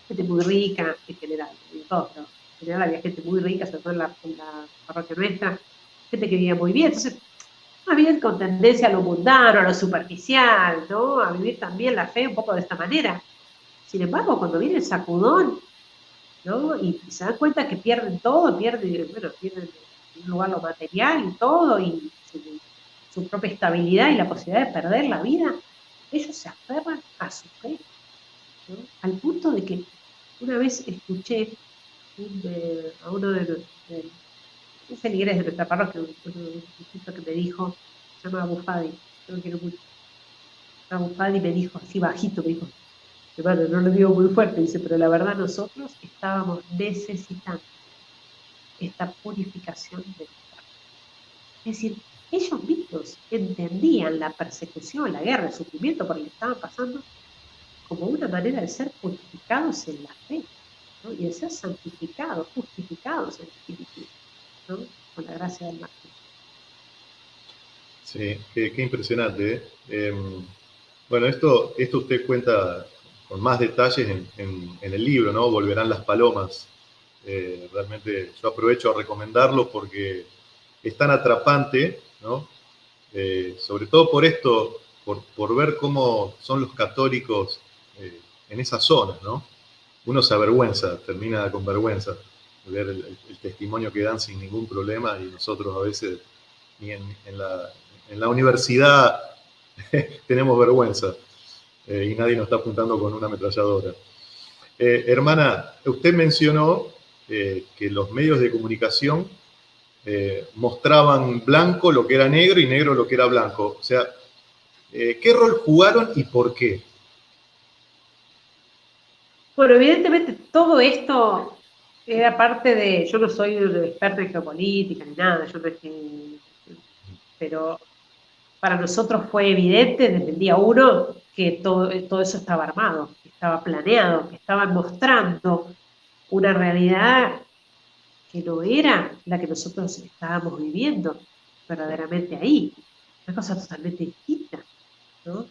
gente muy rica, en general, en todo, pero en general había gente muy rica, sobre todo en la parroquia nuestra, gente que vivía muy bien, entonces, más bien con tendencia a lo mundano, a lo superficial, ¿no? A vivir también la fe un poco de esta manera. Sin embargo, cuando viene el sacudón, ¿no? Y se dan cuenta que pierden todo, pierden en un lugar lo material y todo, y su propia estabilidad y la posibilidad de perder la vida, ellos se aferran a su fe, ¿no? Al punto de que una vez escuché a uno de un feligrés de nuestra parroquia, un chico que me dijo, se llama Abu Fadi, yo lo quiero mucho. Abu Fadi me dijo, así bajito, me dijo, hermano, no lo digo muy fuerte, dice, pero la verdad nosotros estábamos necesitando esta purificación de nuestra vida. Es decir, ellos mismos entendían la persecución, la guerra, el sufrimiento por el que estaban pasando como una manera de ser purificados en la fe, ¿no? Y de ser santificados, justificados en el Espíritu, ¿no? Con la gracia del Máximo. Sí, qué impresionante, ¿eh? Bueno, esto usted cuenta con más detalles en el libro, ¿no? Volverán las palomas. Realmente yo aprovecho a recomendarlo porque es tan atrapante, ¿no? Sobre todo por esto, por ver cómo son los católicos en esas zonas, ¿no? Uno se avergüenza, termina con vergüenza, ver el testimonio que dan sin ningún problema, y nosotros a veces ni en la universidad tenemos vergüenza, y nadie nos está apuntando con una ametralladora. Hermana, usted mencionó que los medios de comunicación mostraban blanco lo que era negro y negro lo que era blanco. O sea, ¿qué rol jugaron y por qué? Bueno, evidentemente todo esto era parte de, yo no soy un experto en geopolítica ni nada, yo no es que, pero para nosotros fue evidente desde el día uno que todo eso estaba armado, que estaba planeado, que estaban mostrando una realidad que no era la que nosotros estábamos viviendo verdaderamente ahí, una cosa totalmente distinta, ¿no?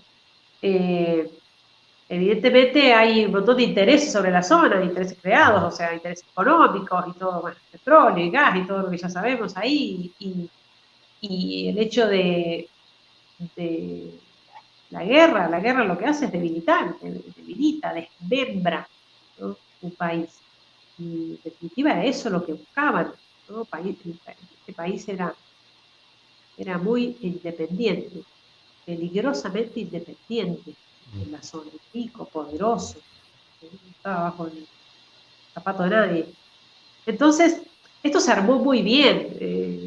Evidentemente hay un montón de intereses sobre la zona, intereses creados, o sea, intereses económicos y todo, bueno, petróleo y gas y todo lo que ya sabemos ahí, y el hecho de de la guerra lo que hace es debilitar, debilita, desmembra, ¿no? Un país. Y en definitiva era eso lo que buscaban, ¿no? Este país era muy independiente, peligrosamente independiente en la zona, rico, poderoso, ¿no? No estaba bajo el zapato de nadie. Entonces, esto se armó muy bien,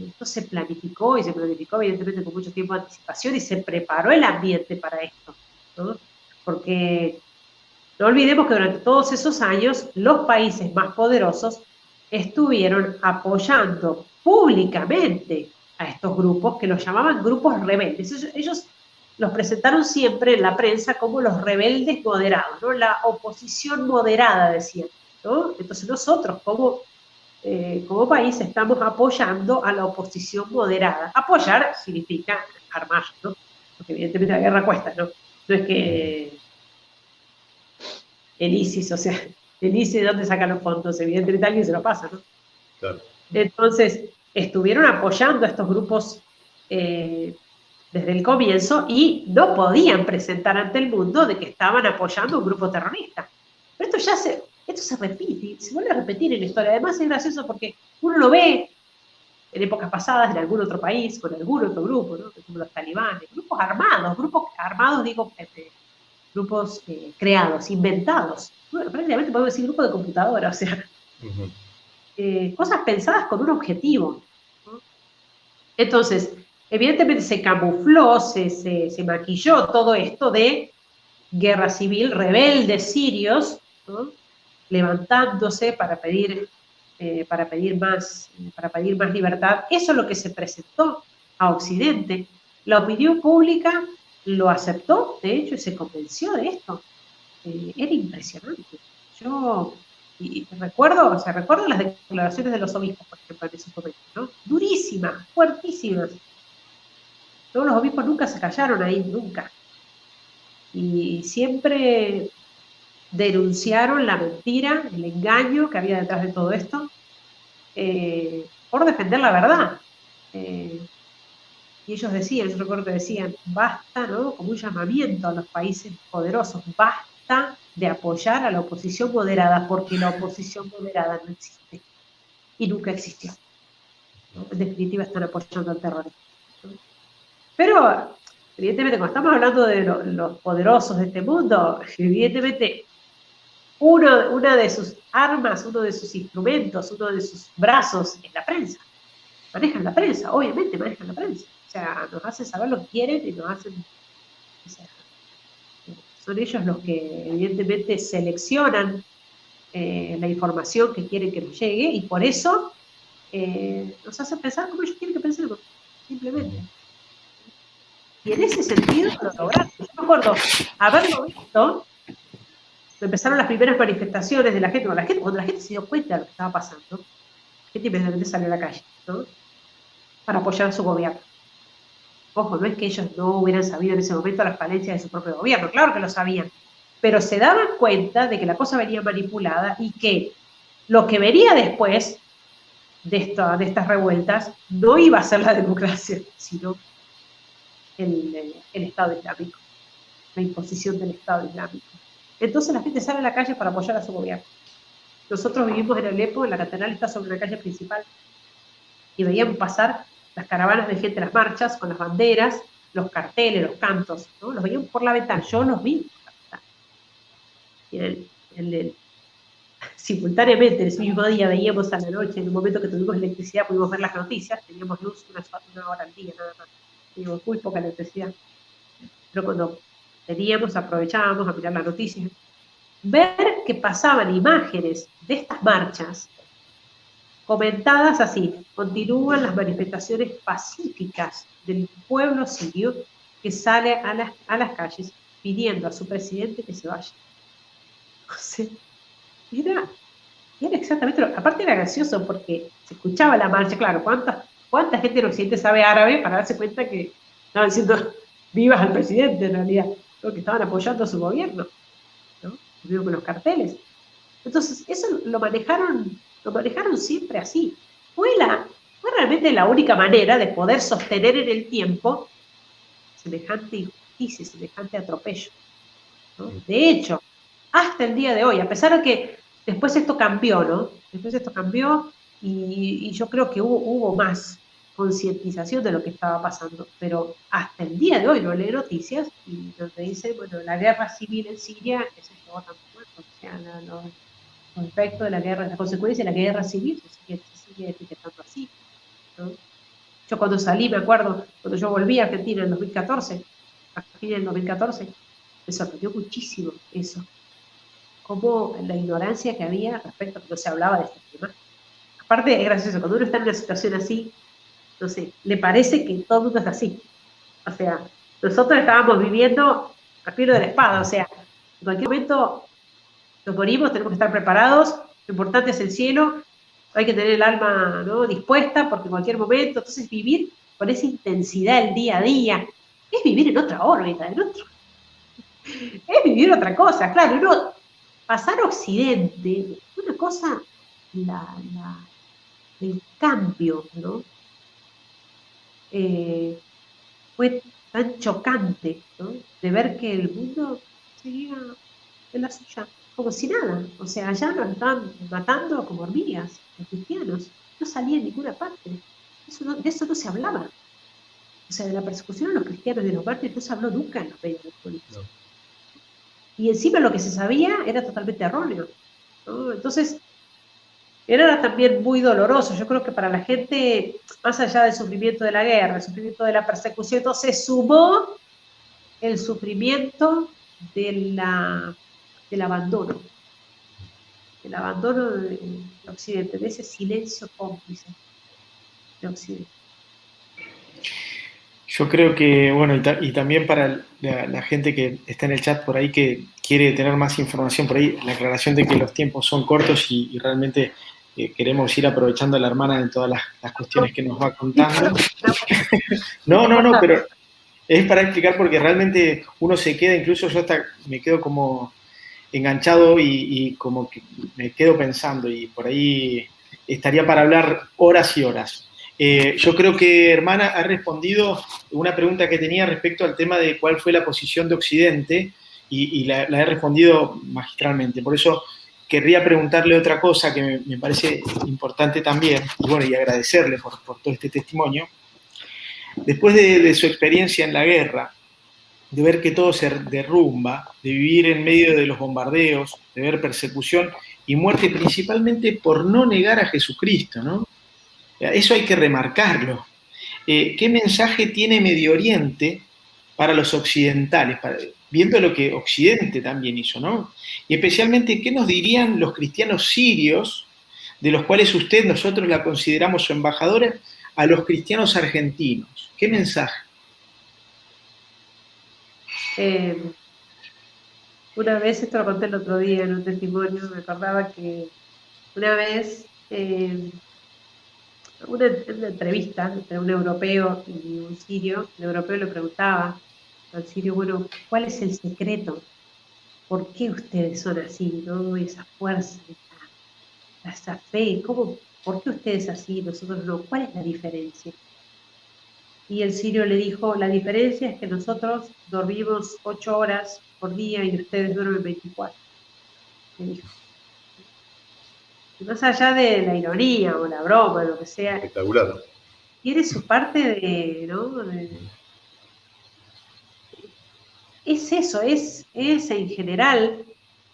esto se planificó evidentemente con mucho tiempo de anticipación y se preparó el ambiente para esto, ¿no? Porque no olvidemos que durante todos esos años los países más poderosos estuvieron apoyando públicamente a estos grupos que los llamaban grupos rebeldes. Ellos los presentaron siempre en la prensa como los rebeldes moderados, ¿no? La oposición moderada, decían, ¿no? Entonces nosotros como país estamos apoyando a la oposición moderada. Apoyar significa armar, ¿no? Porque evidentemente la guerra cuesta, ¿no? No es que el ISIS, o sea, el ISIS ¿de dónde saca los fondos? Evidentemente alguien se lo pasa, ¿no? Claro. Entonces, estuvieron apoyando a estos grupos desde el comienzo y no podían presentar ante el mundo de que estaban apoyando a un grupo terrorista. Pero esto se repite, se vuelve a repetir en la historia. Además es gracioso porque uno lo ve en épocas pasadas en algún otro país, con algún otro grupo, ¿no? Como los talibanes, grupos armados, digo, grupos creados, inventados. Bueno, prácticamente podemos decir grupo de computadora, o sea, cosas pensadas con un objetivo, ¿no? Entonces, evidentemente se camufló, se maquilló todo esto de guerra civil, rebeldes sirios, ¿no? Levantándose para pedir más libertad. Eso es lo que se presentó a Occidente. La opinión pública lo aceptó, de hecho, y se convenció de esto. Era impresionante. Yo recuerdo las declaraciones de los obispos, por ejemplo, en ese momento, ¿no? Durísimas, fuertísimas. Todos los obispos nunca se callaron ahí, nunca. Y siempre denunciaron la mentira, el engaño que había detrás de todo esto, por defender la verdad. Y ellos decían, yo recuerdo que decían, basta, ¿no? Como un llamamiento a los países poderosos, basta de apoyar a la oposición moderada, porque la oposición moderada no existe y nunca existió, ¿no? En definitiva están apoyando al terrorismo, ¿no? Pero, evidentemente, cuando estamos hablando de los poderosos de este mundo, evidentemente, una de sus armas, uno de sus instrumentos, uno de sus brazos es la prensa. Manejan la prensa, obviamente manejan la prensa. O sea, nos hacen saber lo que quieren y nos hacen... O sea, son ellos los que evidentemente seleccionan la información que quieren que nos llegue y por eso nos hacen pensar como ellos quieren que pensemos, simplemente. Y en ese sentido lo lograron. Yo me acuerdo haberlo visto, empezaron las primeras manifestaciones de la gente, cuando la gente se dio cuenta de lo que estaba pasando, la gente inmediatamente salió a la calle, ¿no? Para apoyar a su gobierno. Ojo, no es que ellos no hubieran sabido en ese momento las falencias de su propio gobierno, claro que lo sabían, pero se daban cuenta de que la cosa venía manipulada y que lo que venía después de estas revueltas no iba a ser la democracia, sino el Estado Islámico, la imposición del Estado Islámico. Entonces la gente sale a la calle para apoyar a su gobierno. Nosotros vivimos en Alepo, en la catedral está sobre una calle principal, y veíamos pasar las caravanas de gente, las marchas, con las banderas, los carteles, los cantos, ¿no? Los veíamos por la ventana, yo los vi por la ventana. Y simultáneamente, en ese mismo día, veíamos a la noche, en un momento que tuvimos electricidad, pudimos ver las noticias, teníamos luz una hora al día nada más, teníamos muy poca electricidad. Pero cuando teníamos, aprovechábamos a mirar las noticias, ver que pasaban imágenes de estas marchas, comentadas así: continúan las manifestaciones pacíficas del pueblo sirio que sale a las calles pidiendo a su presidente que se vaya. O sea, era exactamente aparte era gracioso porque se escuchaba la marcha, claro, ¿cuánta gente en Occidente sabe árabe para darse cuenta que estaban diciendo vivas al presidente en realidad, ¿no? Que estaban apoyando a su gobierno, ¿no? Con los carteles. Entonces, eso lo manejaron siempre así. Fue realmente la única manera de poder sostener en el tiempo semejante injusticia, semejante atropello, ¿no? De hecho, hasta el día de hoy, a pesar de que después esto cambió, ¿no? Después esto cambió y yo creo que hubo más concientización de lo que estaba pasando, pero hasta el día de hoy no lee noticias y donde dice, bueno, la guerra civil en Siria, que se llevó tanto muerto, o sea, los efectos de la guerra, las consecuencias de la guerra civil se sigue etiquetando así, ¿no? Yo cuando salí, me acuerdo, cuando yo volví a Argentina en 2014, a fines del 2014, me sorprendió muchísimo eso, como la ignorancia que había respecto a que no se hablaba de este tema. Aparte, es gracioso, cuando uno está en una situación así, no sé, le parece que todo el mundo es así. O sea, nosotros estábamos viviendo al filo de la espada, o sea, en cualquier momento nos morimos, tenemos que estar preparados, lo importante es el cielo, hay que tener el alma, ¿no?, dispuesta, porque en cualquier momento, entonces vivir con esa intensidad el día a día, es vivir en otra órbita, es vivir otra cosa, claro, uno, pasar a Occidente, una cosa, el cambio, ¿no? Fue tan chocante, ¿no?, de ver que el mundo seguía en la suya, como si nada. O sea, allá nos estaban matando como hormigas, los cristianos. No salía en ninguna parte. De eso no se hablaba. O sea, de la persecución a los cristianos y de los mártires no se habló nunca en los medios políticos. No. Y encima lo que se sabía era totalmente erróneo, ¿no? Entonces, era también muy doloroso. Yo creo que para la gente, más allá del sufrimiento de la guerra, el sufrimiento de la persecución, entonces sumó el sufrimiento del abandono. El abandono de Occidente, de ese silencio cómplice de Occidente. Yo creo que, bueno, y también para la gente que está en el chat por ahí que quiere tener más información por ahí, la aclaración de que los tiempos son cortos y realmente queremos ir aprovechando a la hermana en todas las cuestiones que nos va contando. No, pero es para explicar porque realmente uno se queda, incluso yo hasta me quedo como enganchado y como que me quedo pensando y por ahí estaría para hablar horas y horas. Yo creo que, hermana, ha respondido una pregunta que tenía respecto al tema de cuál fue la posición de Occidente y la he respondido magistralmente. Por eso querría preguntarle otra cosa que me parece importante también, y bueno, y agradecerle por todo este testimonio. Después de su experiencia en la guerra, de ver que todo se derrumba, de vivir en medio de los bombardeos, de ver persecución y muerte principalmente por no negar a Jesucristo, ¿no? Eso hay que remarcarlo. ¿Qué mensaje tiene Medio Oriente para los occidentales, viendo lo que Occidente también hizo, ¿no? Y especialmente, ¿qué nos dirían los cristianos sirios, de los cuales nosotros la consideramos su embajadora, a los cristianos argentinos? ¿Qué mensaje? Una vez, esto lo conté el otro día en un testimonio, me acordaba que una vez, una entrevista entre un europeo y un sirio, el europeo le preguntaba al sirio, bueno, ¿cuál es el secreto? ¿Por qué ustedes son así, no? Esa fuerza, esa fe, ¿por qué ustedes así, nosotros no? ¿Cuál es la diferencia? Y el sirio le dijo, la diferencia es que nosotros dormimos 8 horas por día y ustedes duermen 24. Le dijo. Y más allá de la ironía o la broma, lo que sea, espectacular, tiene su parte de, ¿no? Es eso, es en general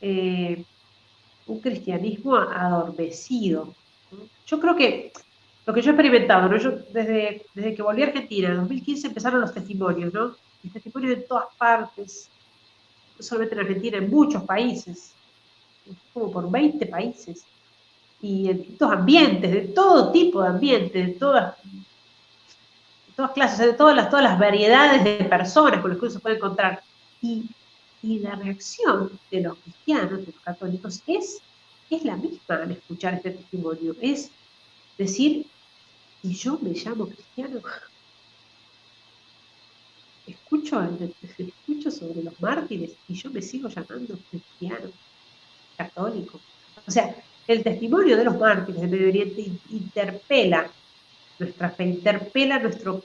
un cristianismo adormecido, ¿no? Yo creo que lo que yo he experimentado, ¿no? Yo desde que volví a Argentina, en 2015 empezaron los testimonios, ¿no? Los testimonios en todas partes, no solamente en Argentina, en muchos países, como por 20 países, y en distintos ambientes, de todo tipo de ambientes, de todas clases, de todas las variedades de personas con las que uno se puede encontrar. Y la reacción de los cristianos, de los católicos, es la misma al escuchar este testimonio. Es decir, y yo me llamo cristiano, escucho sobre los mártires y yo me sigo llamando cristiano, católico. O sea, el testimonio de los mártires de Medio Oriente interpela nuestra fe, interpela nuestro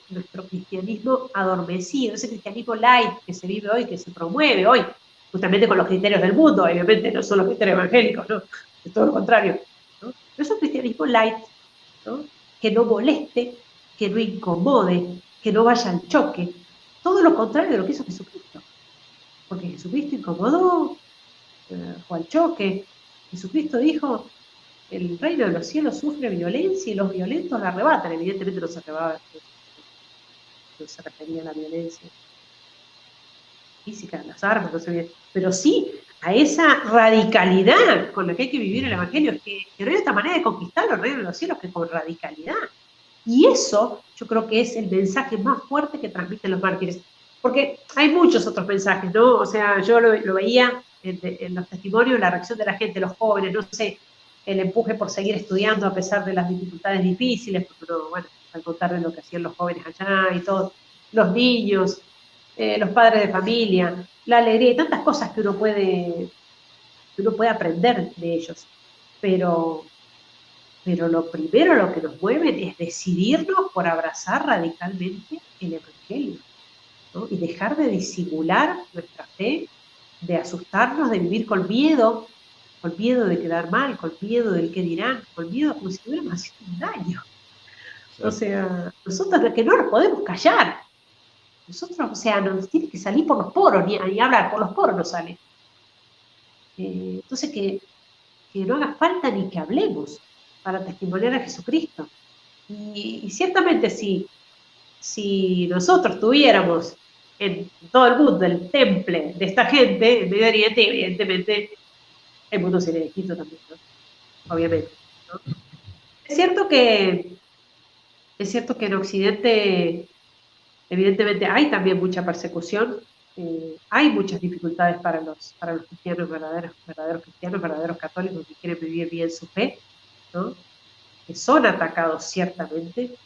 cristianismo adormecido, ese cristianismo light que se vive hoy, que se promueve hoy, justamente con los criterios del mundo, obviamente no son los criterios evangélicos, ¿no? Es todo lo contrario, ¿no? Pero es un cristianismo light, ¿no? Que no moleste, que no incomode, que no vaya al choque, todo lo contrario de lo que hizo Jesucristo, porque Jesucristo incomodó, fue al choque. Jesucristo dijo: el reino de los cielos sufre violencia y los violentos la arrebatan. Evidentemente no se refería a la violencia física, las armas, no sé, pero sí a esa radicalidad con la que hay que vivir el Evangelio. Es que no hay otra manera de conquistar el reino de los cielos que con radicalidad. Y eso yo creo que es el mensaje más fuerte que transmiten los mártires. Porque hay muchos otros mensajes, ¿no? O sea, yo lo veía en los testimonios, la reacción de la gente, los jóvenes, no sé, el empuje por seguir estudiando a pesar de las dificultades difíciles, porque uno, bueno, al contar de lo que hacían los jóvenes allá y todo, los niños, los padres de familia, la alegría y tantas cosas que uno puede aprender de ellos. Pero lo primero, lo que nos mueve es decidirnos por abrazar radicalmente el Evangelio, ¿no? Y dejar de disimular nuestra fe, de asustarnos, de vivir con miedo de quedar mal, con miedo del qué dirán, con miedo como si estuviéramos haciendo un daño. O sea, nosotros que no nos podemos callar. Nosotros, o sea, nos tiene que salir por los poros, ni hablar, por los poros nos sale. Entonces que no haga falta ni que hablemos para testimoniar a Jesucristo. Y ciertamente si nosotros tuviéramos en todo el mundo el temple de esta gente, en Medio Oriente, evidentemente el mundo sería distinto también, ¿no? Obviamente, ¿no? Es cierto que en Occidente evidentemente hay también mucha persecución, hay muchas dificultades para los cristianos verdaderos cristianos, verdaderos católicos que quieren vivir bien su fe, ¿no? Que son atacados ciertamente.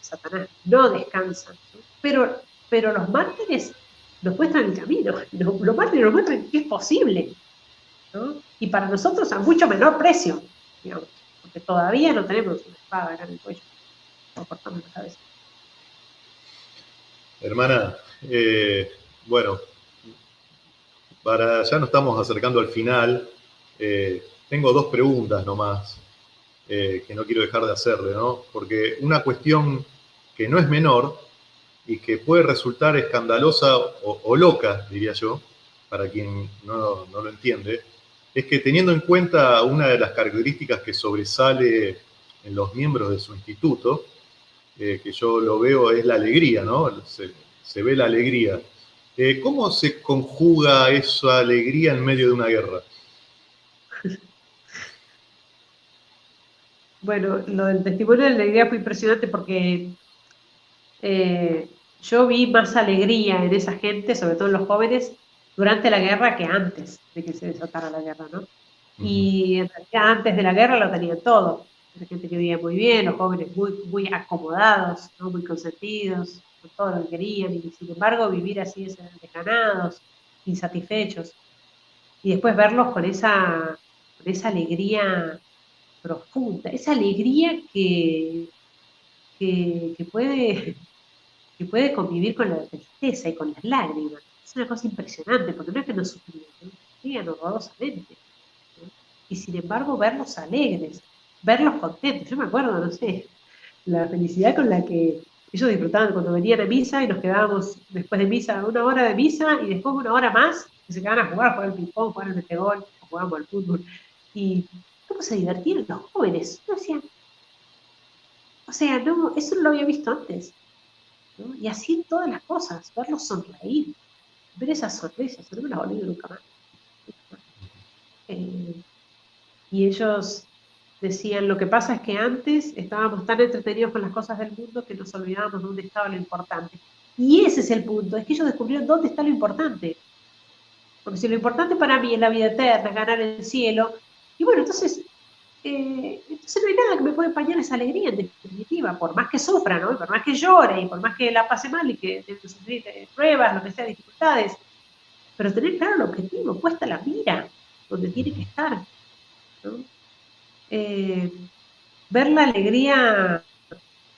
Satanás no descansa, ¿no? Pero los mártires nos muestran el camino, los mártires nos muestran que es posible, ¿no? Y para nosotros a mucho menor precio, digamos, porque todavía no tenemos una espada acá en el cuello, o cortamos la cabeza. Hermana, bueno, ya nos estamos acercando al final. Tengo dos preguntas nomás que no quiero dejar de hacerle, ¿no? Porque una cuestión que no es menor y que puede resultar escandalosa o loca, diría yo, para quien no lo entiende, es que teniendo en cuenta una de las características que sobresale en los miembros de su instituto, que yo lo veo, es la alegría, ¿no? Se ve la alegría. ¿Cómo se conjuga esa alegría en medio de una guerra? Bueno, lo del testimonio de la alegría fue impresionante porque yo vi más alegría en esa gente, sobre todo en los jóvenes, durante la guerra que antes de que se desatara la guerra, ¿no? Y en realidad antes de la guerra lo tenían todo. La gente que vivía muy bien, los jóvenes muy, muy acomodados, ¿no? Muy consentidos, con todo lo que querían, y sin embargo vivir así desganados, insatisfechos. Y después verlos con esa alegría profunda, esa alegría que puede convivir con la tristeza y con las lágrimas. Es una cosa impresionante, porque no es que no sufrían, ¿no? Sufrían horrorosamente, ¿no? Y sin embargo verlos alegres, verlos contentos. Yo me acuerdo, no sé, la felicidad con la que ellos disfrutaban cuando venían a misa y nos quedábamos después de misa 1 hora de misa y después 1 hora más que se quedaban a jugar al ping-pong, jugar al metegol, o jugábamos al fútbol. Y cómo se divertían los jóvenes. Yo decía, o sea, no, eso no lo había visto antes, ¿no? Y así en todas las cosas, verlos sonreír, ver esas sonrisas, no me las olvido nunca más. Y ellos decían, lo que pasa es que antes estábamos tan entretenidos con las cosas del mundo que nos olvidábamos dónde estaba lo importante. Y ese es el punto, es que ellos descubrieron dónde está lo importante. Porque si lo importante para mí es la vida eterna, es ganar el cielo, y bueno, entonces no hay nada que me pueda empañar esa alegría, en definitiva, por más que sufra, ¿no? Por más que llore, y por más que la pase mal y que tenga que sufrir pruebas, lo que sea, dificultades, pero tener claro el objetivo, puesta la mira, donde tiene que estar, ¿no? Ver la alegría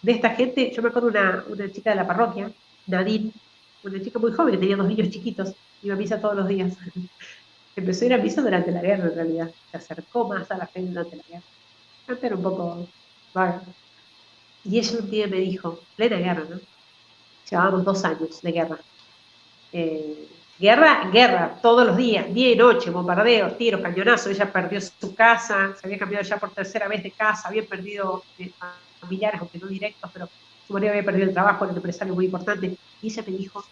de esta gente, yo me acuerdo una chica de la parroquia, Nadine, una chica muy joven que tenía 2 niños chiquitos, iba a misa todos los días. Empezó a ir a misa durante la guerra, en realidad. Se acercó más a la fe durante la guerra. Antes era un poco vaga. Y ella un día me dijo, plena guerra, ¿no? Llevábamos 2 años de guerra. Guerra, todos los días, día y noche, bombardeos, tiros, cañonazos. Ella perdió su casa, se había cambiado ya por 3.ª vez de casa, había perdido familiares, aunque no directos, pero su marido había perdido el trabajo, era un empresario muy importante. Y ella me dijo,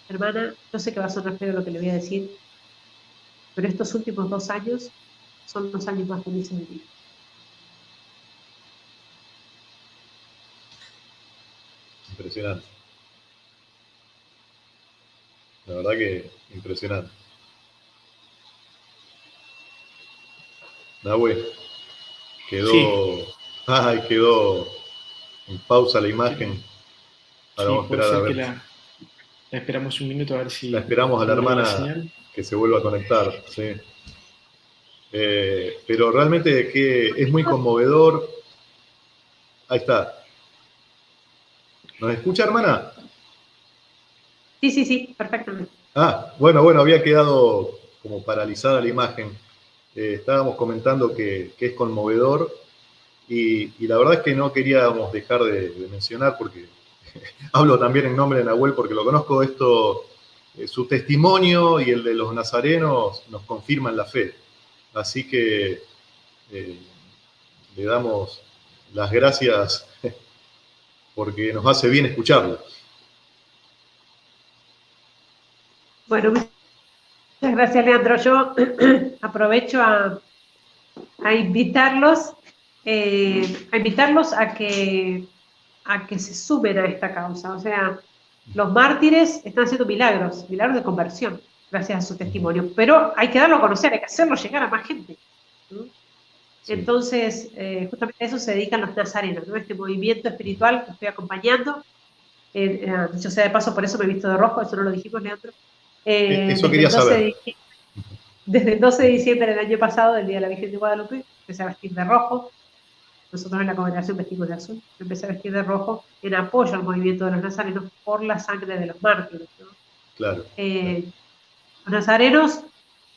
hermana, yo sé que va a sonar feo lo que le voy a decir, pero estos últimos 2 años son los años más felices de mi vida. Impresionante. La verdad que impresionante. Nahue, quedó, Sí. quedó en pausa la imagen. Ahora Sí, vamos a puede esperar a ser que ver. la esperamos un minuto a ver si La esperamos a la vuelve la hermana señal. que se vuelva a conectar, sí. Pero realmente que es muy conmovedor. Ahí está. ¿Nos escucha, hermana? Sí, perfectamente. Bueno, había quedado como paralizada la imagen. Estábamos comentando que es conmovedor y la verdad es que no queríamos dejar de mencionar, porque hablo también en nombre de Nahuel porque lo conozco, su testimonio y el de los nazarenos nos confirman la fe. Así que le damos las gracias porque nos hace bien escucharlo. Bueno, muchas gracias, Leandro. Yo aprovecho a invitarlos a que se sumen a esta causa. O sea, los mártires están haciendo milagros de conversión, gracias a su testimonio. Pero hay que darlo a conocer, hay que hacerlo llegar a más gente, ¿no? Sí. Entonces, justamente a eso se dedican los nazarenos, ¿no? Este movimiento espiritual que estoy acompañando. Dicho sea de paso, por eso me he visto de rojo, eso no lo dijimos, Leandro. Eso quería saber. Desde el 12 de diciembre del año pasado, del Día de la Virgen de Guadalupe, empecé a vestir de rojo. Nosotros en la congregación vestimos de azul. Empecé a vestir de rojo en apoyo al movimiento de los nazarenos por la sangre de los mártires, ¿no? Claro. Los nazarenos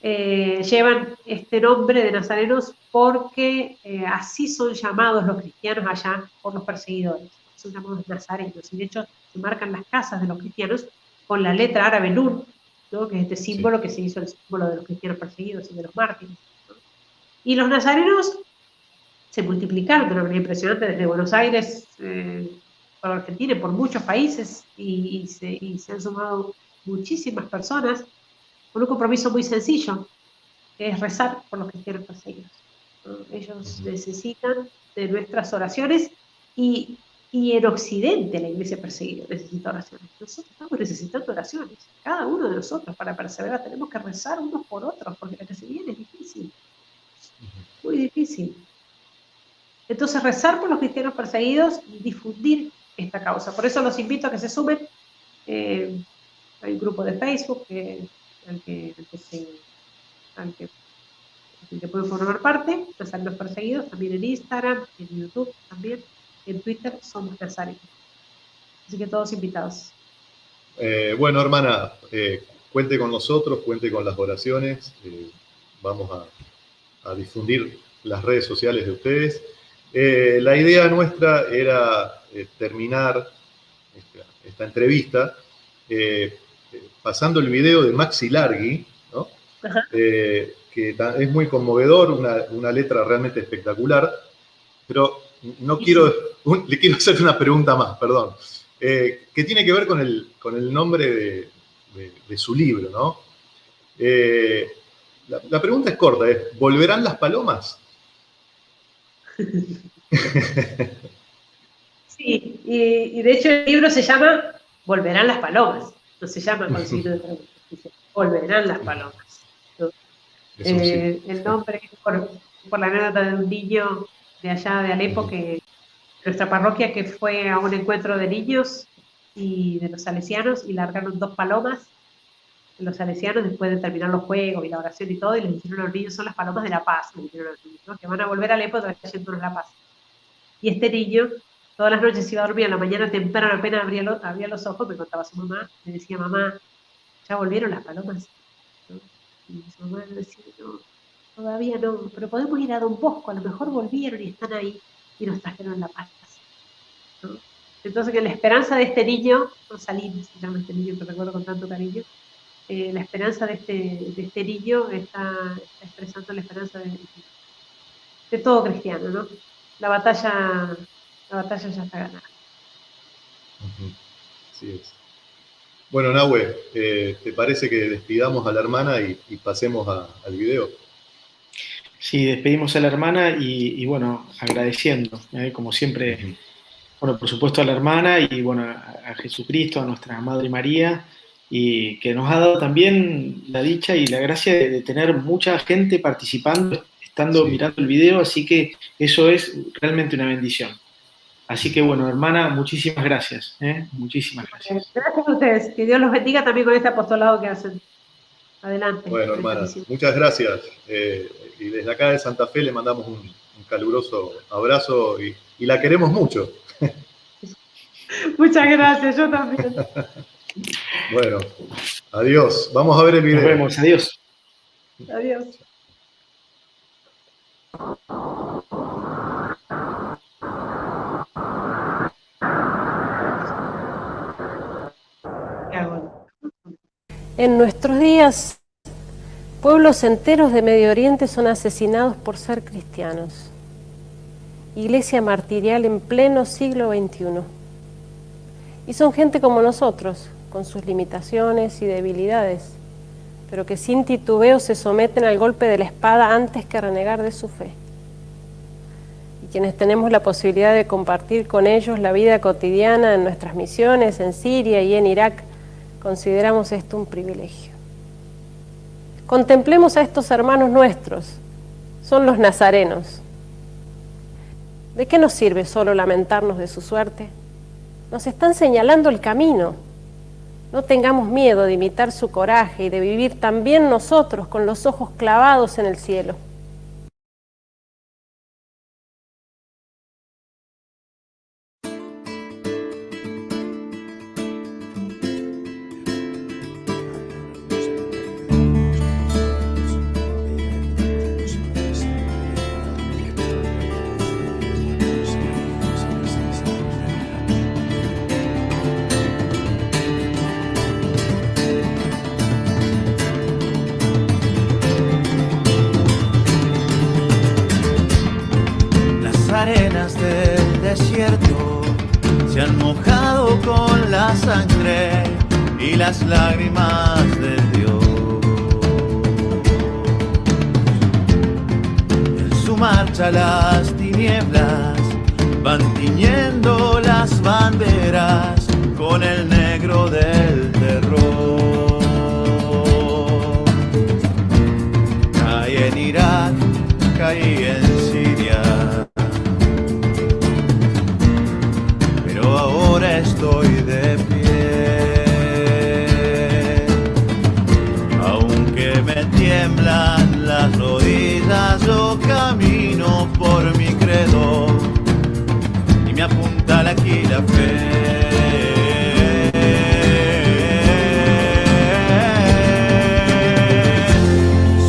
llevan este nombre de nazarenos porque así son llamados los cristianos allá por los perseguidores. Son llamados nazarenos. Y de hecho se marcan las casas de los cristianos con la letra árabe Nun, ¿no? Que es este símbolo que se hizo el símbolo de los cristianos perseguidos y de los mártires, ¿no? Y los nazarenos se multiplicaron de una manera impresionante desde Buenos Aires por Argentina y por muchos países y se han sumado muchísimas personas con un compromiso muy sencillo, que es rezar por los cristianos perseguidos, ¿no? Ellos necesitan de nuestras oraciones y en Occidente la iglesia perseguida necesita oraciones. Nosotros estamos necesitando oraciones, cada uno de nosotros para perseverar tenemos que rezar unos por otros, porque lo que se viene es difícil, muy difícil. Entonces rezar por los cristianos perseguidos y difundir esta causa. Por eso los invito a que se sumen. Hay un grupo de Facebook al que pueden formar parte, Nazarenos Perseguidos, también en Instagram, en YouTube también, en Twitter somos nazarenos. Así que todos invitados. Bueno, hermana, cuente con nosotros, cuente con las oraciones. Vamos a difundir las redes sociales de ustedes. La idea nuestra era terminar esta entrevista pasando el video de Maxi Largui, ¿no? Que es muy conmovedor, una letra realmente espectacular, pero le quiero hacer una pregunta más, perdón, que tiene que ver con el nombre de su libro, ¿no? La pregunta es corta, ¿volverán las palomas? Sí, y de hecho el libro se llama Volverán las palomas, no se llama con signo de pregunta, dice Volverán las palomas, ¿no? El nombre es por la anécdota de un niño de allá de Alepo, que nuestra parroquia, que fue a un encuentro de niños y de los salesianos y largaron 2 palomas de los salesianos después de terminar los juegos y la oración y todo, y les dijeron a los niños, son las palomas de la paz, les dijeron a los niños, ¿no? Que van a volver a Alepo trayéndonos la paz. Y este niño Todas las noches iba a dormir, a la mañana temprano, apenas abría los ojos, me contaba su mamá, me decía, mamá, ¿ya volvieron las palomas? ¿No? Y su mamá me decía, no, todavía no, pero podemos ir a Don Bosco, a lo mejor volvieron y están ahí, y nos trajeron la paz, ¿no? Entonces, que la esperanza de este niño, Rosalín se llama este niño que recuerdo con tanto cariño, la esperanza de este niño está expresando la esperanza de todo cristiano, ¿no? La batalla ya está ganada. Así es. Bueno, Nahue, ¿te parece que despidamos a la hermana y pasemos al video? Sí, despedimos a la hermana y bueno, agradeciendo, como siempre, bueno, por supuesto a la hermana y bueno, a Jesucristo, a nuestra Madre María, y que nos ha dado también la dicha y la gracia de tener mucha gente participando, estando mirando el video, así que eso es realmente una bendición. Así que bueno, hermana, muchísimas gracias, muchísimas gracias. Gracias a ustedes, que Dios los bendiga también con este apostolado que hacen. Adelante. Bueno, hermana, muchas gracias. Y desde acá de Santa Fe le mandamos un caluroso abrazo y la queremos mucho. Muchas gracias, yo también. Bueno, adiós. Vamos a ver el video. Nos vemos, adiós. Adiós. En nuestros días, pueblos enteros de Medio Oriente son asesinados por ser cristianos. Iglesia martirial en pleno siglo XXI. Y son gente como nosotros, con sus limitaciones y debilidades, pero que sin titubeo se someten al golpe de la espada antes que renegar de su fe. Y quienes tenemos la posibilidad de compartir con ellos la vida cotidiana en nuestras misiones en Siria y en Irak, consideramos esto un privilegio. Contemplemos a estos hermanos nuestros, son los nazarenos. ¿De qué nos sirve solo lamentarnos de su suerte? Nos están señalando el camino. No tengamos miedo de imitar su coraje y de vivir también nosotros con los ojos clavados en el cielo. Arenas del desierto se han mojado con la sangre y las lágrimas de Dios. En su marcha las tinieblas van tiñendo las banderas con el negro del terror. Caí en Irak, caí en Siria, ahora estoy de pie, aunque me tiemblan las rodillas, yo camino por mi credo y me apunta aquí la fe.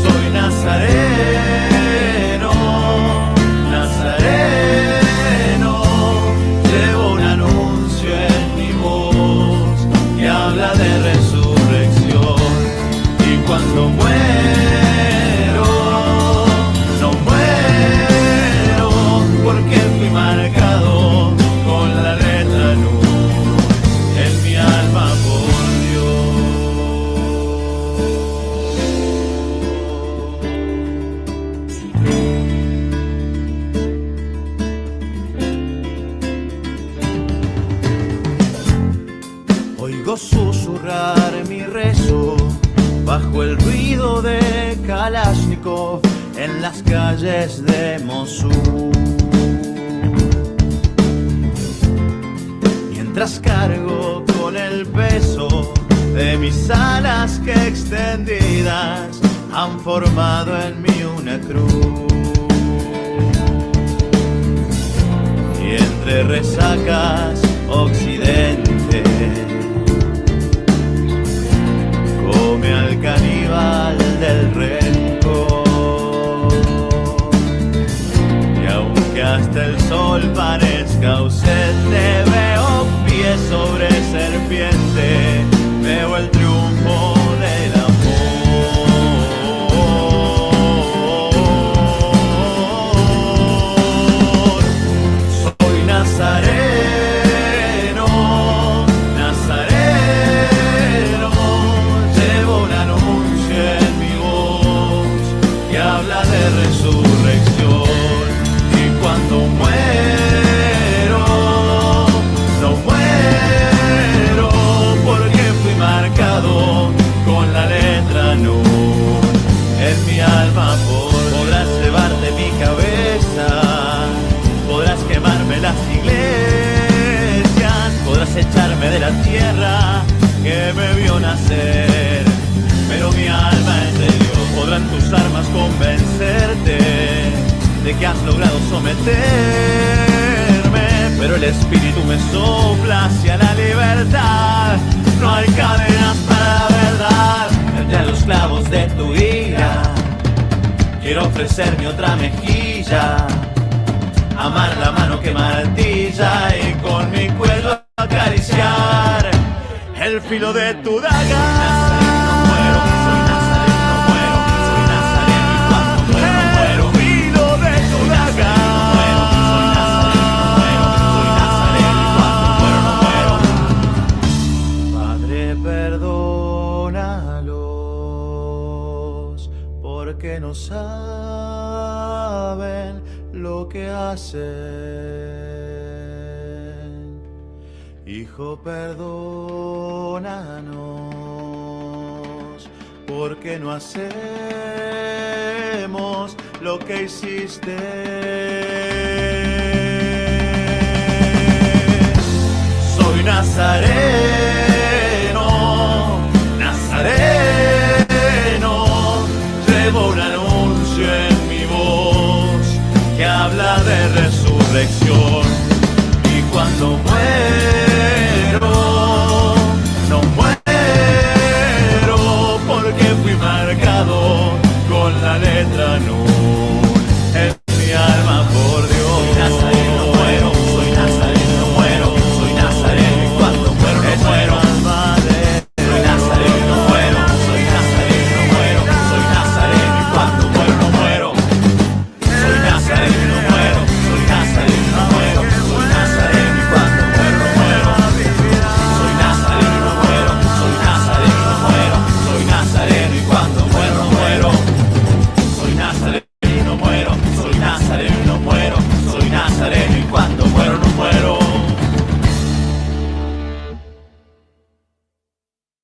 Soy nazareno, nazareno, llevo un anuncio en mi voz que habla de resurrección, y cuando muero, no muero, porque fui marcado con la letra luz en mi alma por Oigo susurrar mi rezo bajo el ruido de Kalashnikov en las calles de Mosul. Mientras cargo con el peso de mis alas que extendidas han formado en mí una cruz. Y entre resacas Occidente. Come al caníbal del rencor. Y aunque hasta el sol parezca ausente, veo pies sobre serpiente, veo el triunfo del amor. Soy nazareno, nazareno, llevo un anuncio en mi voz que habla de resurrección. Y cuando muero, no muero, porque fui marcado con la letra Nun en mi alma. Podrás llevarte mi cabeza, podrás quemarme las iglesias, podrás echarme de la tierra que me vio nacer, pero mi alma es de Dios. Podrán tus armas convencerte de que has logrado someterme, pero el espíritu me sopla hacia la libertad. No hay cadenas para la verdad entre los clavos de tu ira. Quiero ofrecerme otra mejilla, amar la mano que martilla y con mi cuello acariciar el filo de tu daga. Perdónalos porque no saben lo que hacen. Hijo, perdónanos porque no hacemos lo que hiciste. Soy nazareno, nazareno, llevo un anuncio en mi voz que habla de resurrección. Y cuando muero, no muero, porque fui marcado con la letra Nun.